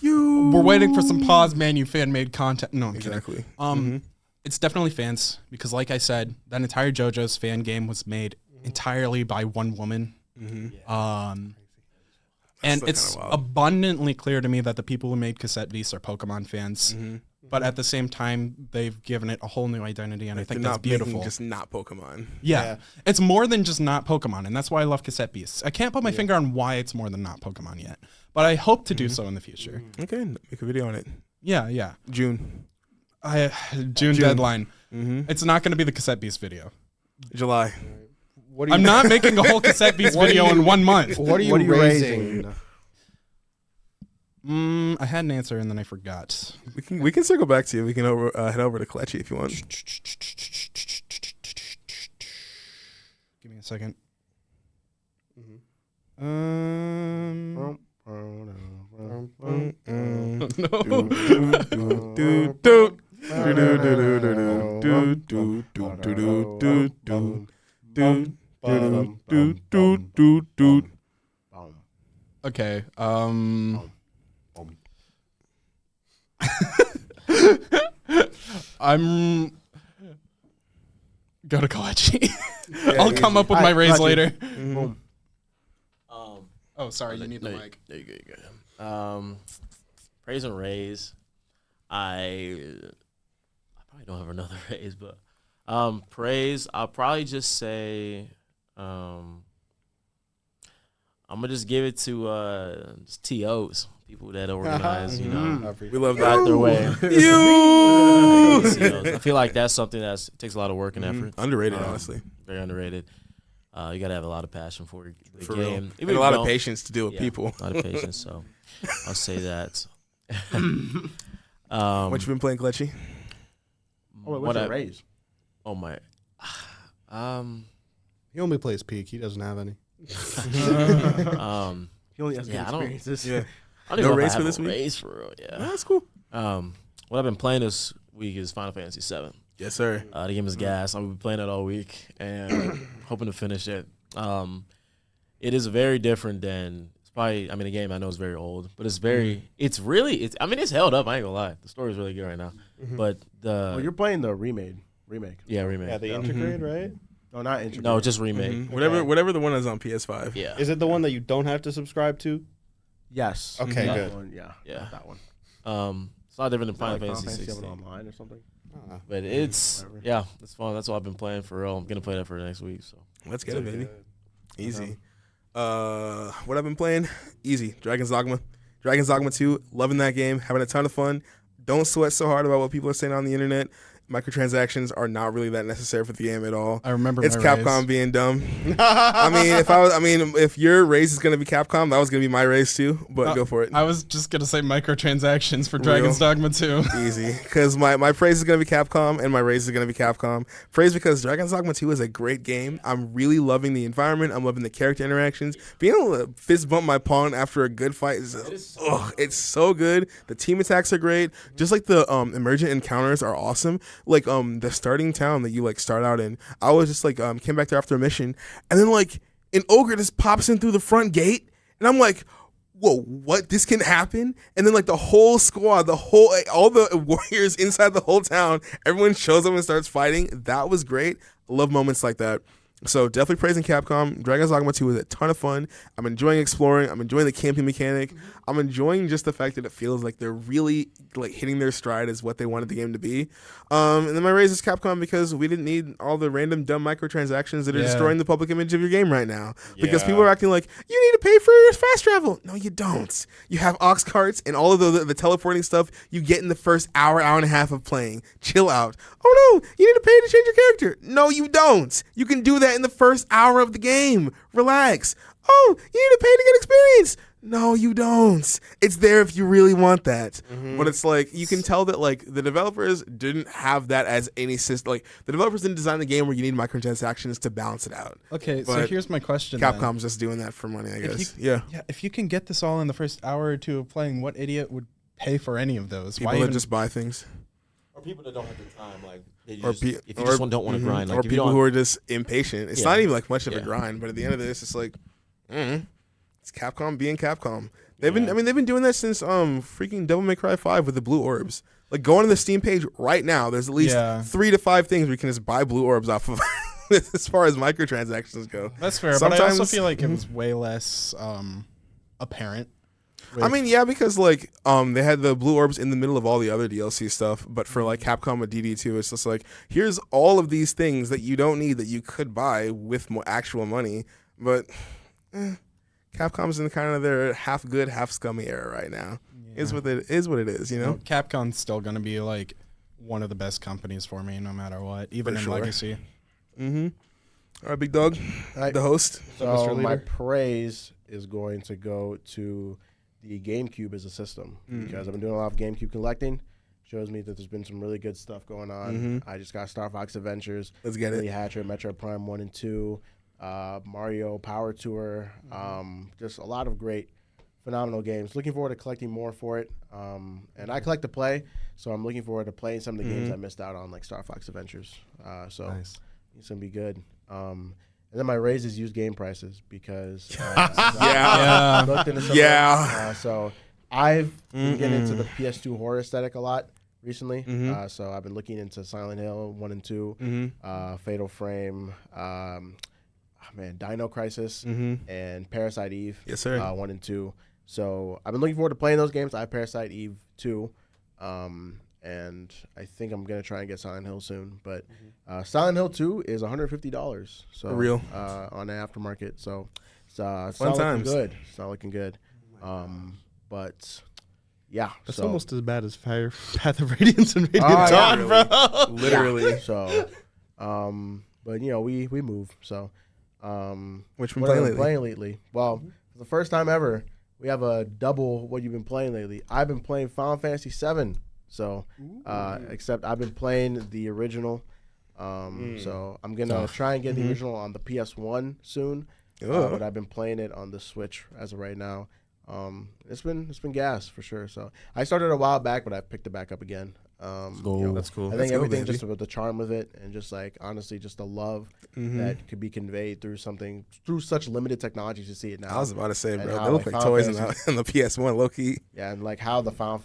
We're waiting for some pause menu fan-made content. No, I'm Exactly. kidding. It's definitely fans because, like I said, that entire JoJo's fan game was made entirely by one woman. And it's abundantly clear to me that the people who made Cassette Beasts are Pokemon fans. But at the same time, they've given it a whole new identity, and I think that's beautiful. Just not Pokemon. Yeah. It's more than just not Pokemon, and that's why I love Cassette Beasts. I can't put my finger on why it's more than not Pokemon yet, but I hope to do so in the future. Okay, make a video on it. Yeah. June deadline. It's not going to be the Cassette Beast video. July. I'm not making a whole Cassette Beast video in 1 month. What are you raising? I had an answer and then I forgot. We can circle back to you. We can head over to Kelechi if you want. Give me a second. Okay. I'm go to Kelechi. I'll come up with my raise later. Oh, sorry, you need the mic. There you go. Praise and raise. I probably don't have another raise, but praise. I'll probably just say I'm gonna just give it to just TOs, people that organize. You know, we love that. Out their way. I feel like that's something that takes a lot of work and effort. Underrated, honestly. Very underrated. You got to have a lot of passion for the For game. Real. And a lot of patience to deal with people. A lot of patience, so I'll say that. What you been playing, Kelechi? What's your raise? Oh, my. He only plays Peak. He doesn't have any. He only has good experiences. Yeah. I don't No know raise if I for have this a week? raise for real, yeah. That's cool. What I've been playing this week is Final Fantasy VII. Yes, sir. The game is gas. I've been playing it all week and hoping to finish it. It is very different than it's probably. I mean, the game I know is very old, but it's very. It's held up. I ain't gonna lie. The story is really good right now. But you're playing the remake. Yeah, remake. Yeah, the Intergrade, right? No, not Intergrade. No, just remake. Whatever the one is on PS5. Yeah. Is it the one that you don't have to subscribe to? Yes. Okay, That good. one, yeah. That one. It's a lot different than Final Like Fantasy 7 16. online or something. But it's it's fun. That's what I've been playing for real. I'm gonna play that for the next week. So Let's get it, baby. Easy. What I've been playing? Easy. Dragon's Dogma 2. Loving that game. Having a ton of fun. Don't sweat so hard about what people are saying on the internet. Microtransactions are not really that necessary for the game at all. I remember it's my Capcom raise. being dumb. If your raise is gonna be Capcom, that was gonna be my raise too. But go for it. I was just gonna say microtransactions for Dragon's Dogma 2. Easy, because my praise is gonna be Capcom and my raise is gonna be Capcom. Praise because Dragon's Dogma 2 is a great game. I'm really loving the environment. I'm loving the character interactions. Being able to fist bump my pawn after a good fight is it's so good. The team attacks are great. Just like the emergent encounters are awesome. Like the starting town that you like start out in. I was just like came back there after a mission, and then like an ogre just pops in through the front gate, and I'm like, whoa, what? This can happen? And then like the whole squad, all the warriors inside the whole town, everyone shows up and starts fighting. That was great. I love moments like that. So definitely praising Capcom. Dragon's Dogma 2 is a ton of fun. I'm enjoying exploring. I'm enjoying the camping mechanic. I'm enjoying just the fact that it feels like they're really like hitting their stride as what they wanted the game to be. And then my raise is Capcom because we didn't need all the random dumb microtransactions that are destroying the public image of your game right now. Because people are acting like, you need to pay for your fast travel. No, you don't. You have aux carts and all of the teleporting stuff you get in the first hour and a half of playing. Chill out. Oh no, you need to pay to change your character. No, you don't. You can do that in the first hour of the game. Relax. Oh, you need to pay to get experience. No, you don't. It's there if you really want that. But it's like, you can tell that like the developers didn't have that as any system. Like the developers didn't design the game where you need microtransactions to balance it out. Okay, But so here's my question. Capcom's just doing that for money, I guess. If you can get this all in the first hour or two of playing, what idiot would pay for any of those? People that just buy things. Or people that don't have the time, like if you Or just don't want to grind, like or if you people don't, who are just impatient. It's Yeah. not even like much of a Yeah. grind, but at the end of this, it's like, it's Capcom being Capcom. They've been doing that since freaking Devil May Cry 5 with the blue orbs. Like go on the Steam page right now. There's at least 3 to 5 things where you can just buy blue orbs off of. As far as microtransactions go, That's fair, but I also feel like it was way less apparent. I mean, yeah, because like they had the blue orbs in the middle of all the other DLC stuff, but for like Capcom with DD2, it's just like, here's all of these things that you don't need that you could buy with more actual money, but Capcom's in kind of their half good, half scummy era right now. Is what it is, you know? Capcom's still going to be like one of the best companies for me no matter what, even in Legacy. All right, big dog, the host. So my praise is going to go to the GameCube as a system because I've been doing a lot of GameCube collecting. Shows me that there's been some really good stuff going on. I just got Star Fox Adventures. Let's get it. Hatcher, Metro Prime 1 and 2, Mario Power Tour. Just a lot of great, phenomenal games. Looking forward to collecting more for it. And I collect to play, so I'm looking forward to playing some of the games I missed out on, like Star Fox Adventures. So Nice. it's going to be good. And then my raise is used game prices because Yeah. looked into some Yeah. so I've been getting into the PS2 horror aesthetic a lot recently. So I've been looking into Silent Hill 1 and 2, Fatal Frame, Dino Crisis, and Parasite Eve. Yes, sir. 1 and 2. So I've been looking forward to playing those games. I have Parasite Eve 2. And I think I'm going to try and get Silent Hill soon. But Silent Hill 2 is $150. So For real. on the aftermarket. So it's Fun not looking times. good. It's not looking good. But yeah. That's almost as bad as Path of Radiance and Radiant Oh, yeah, Dawn, really. bro. Literally. So, but you know, we move. So, Which one what have I playing been playing lately? Well, for the first time ever, we have a double what you've been playing lately. I've been playing Final Fantasy VII. So, except I've been playing the original. So I'm gonna try and get the original on the PS1 soon. But I've been playing it on the Switch as of right now. It's been gas for sure. So I started a while back, but I picked it back up again. That's I cool. think everything just about the charm of it and just like honestly just the love that could be conveyed through such limited technology to see it now. I was about to say, And bro, how, they look like, like Final toys in Fantasy- the PS1, low key. Yeah, and like how Final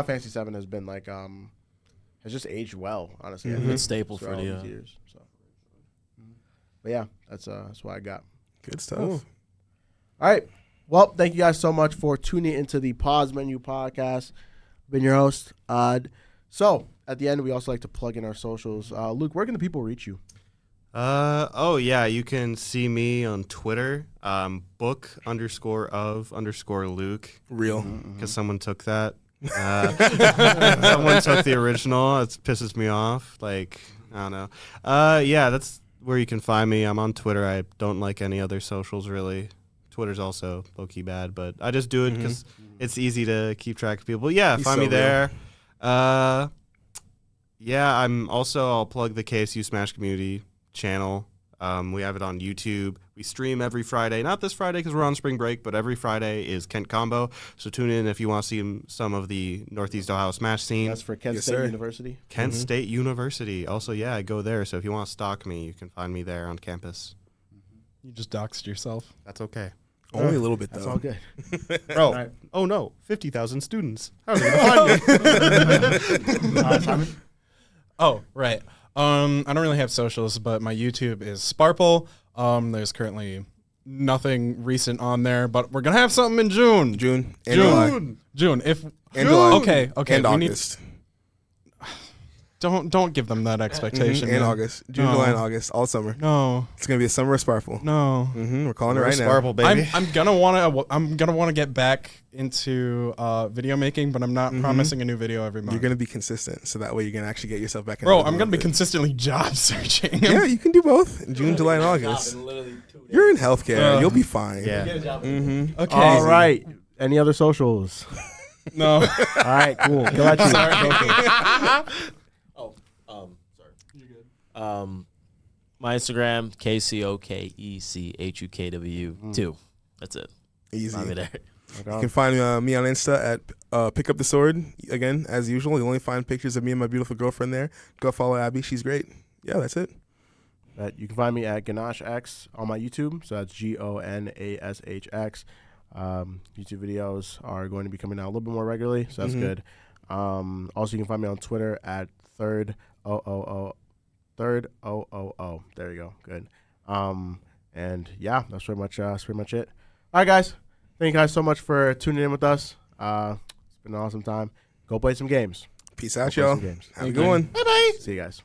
Fantasy VII has been like has just aged well, honestly. I think, Good staple throughout for all the. these years. So. But yeah, that's what I got. Good stuff. All right. Well, thank you guys so much for tuning into the Pause Menu Podcast. Been your host, Odd. So at the end, we also like to plug in our socials. Luke, where can the people reach you? You can see me on Twitter, book_of_Luke, Real. because someone took that. Someone took the original. It pisses me off. Like, I don't know. That's where you can find me. I'm on Twitter. I don't like any other socials, really. Twitter's also low-key bad, but I just do it because it's easy to keep track of people. Yeah, He's find so me there. I'll plug the KSU Smash community channel. We have it on YouTube. We stream every Friday. Not this Friday because we're on spring break, but every Friday is Kent Combo. So tune in if you want to see some of the Northeast Ohio Smash scene. That's for Kent State University. Kent State University. Also, I go there. So if you want to stalk me, you can find me there on campus. You just doxed yourself. That's okay. Only a little bit, though. That's all good. Bro, right. oh no, 50,000 students. How are they going to find me? Simon? Oh, right. I don't really have socials, but my YouTube is Sparple. There's currently nothing recent on there, but we're gonna have something in June. June. And July. July. June. If And July. okay. And we August. Don't give them that expectation. And man. August. June, No. July, and August. All summer. No. It's going to be a summer of Sparkle. No. We're calling it right now. Sparkle, baby. I'm gonna wanna get back into video making, but I'm not promising a new video every month. You're going to be consistent, so that way you're going to actually get yourself back in. Bro, I'm gonna be consistently job searching. Yeah, you can do both. June, July, and August. You're in healthcare. You'll be fine. Yeah. Okay. All right. Any other socials? No. All right, cool. Kelechi. Sorry. My Instagram KCOKECHUKW2. That's it. Easy. Find me there. You can find me on Insta at pickupthesword. Again, as usual, you'll only find pictures of me and my beautiful girlfriend there. Go follow Abby. She's great. Yeah, that's it. You can find me at GanashX on my YouTube. So that's GONASHX. YouTube videos are going to be coming out a little bit more regularly, so that's good. Also, you can find me on Twitter at third O. There you go. Good. And yeah, that's pretty much it. All right, guys. Thank you guys so much for tuning in with us. It's been an awesome time. Go play some games. Peace out, y'all. Have a good one. Bye-bye. See you guys.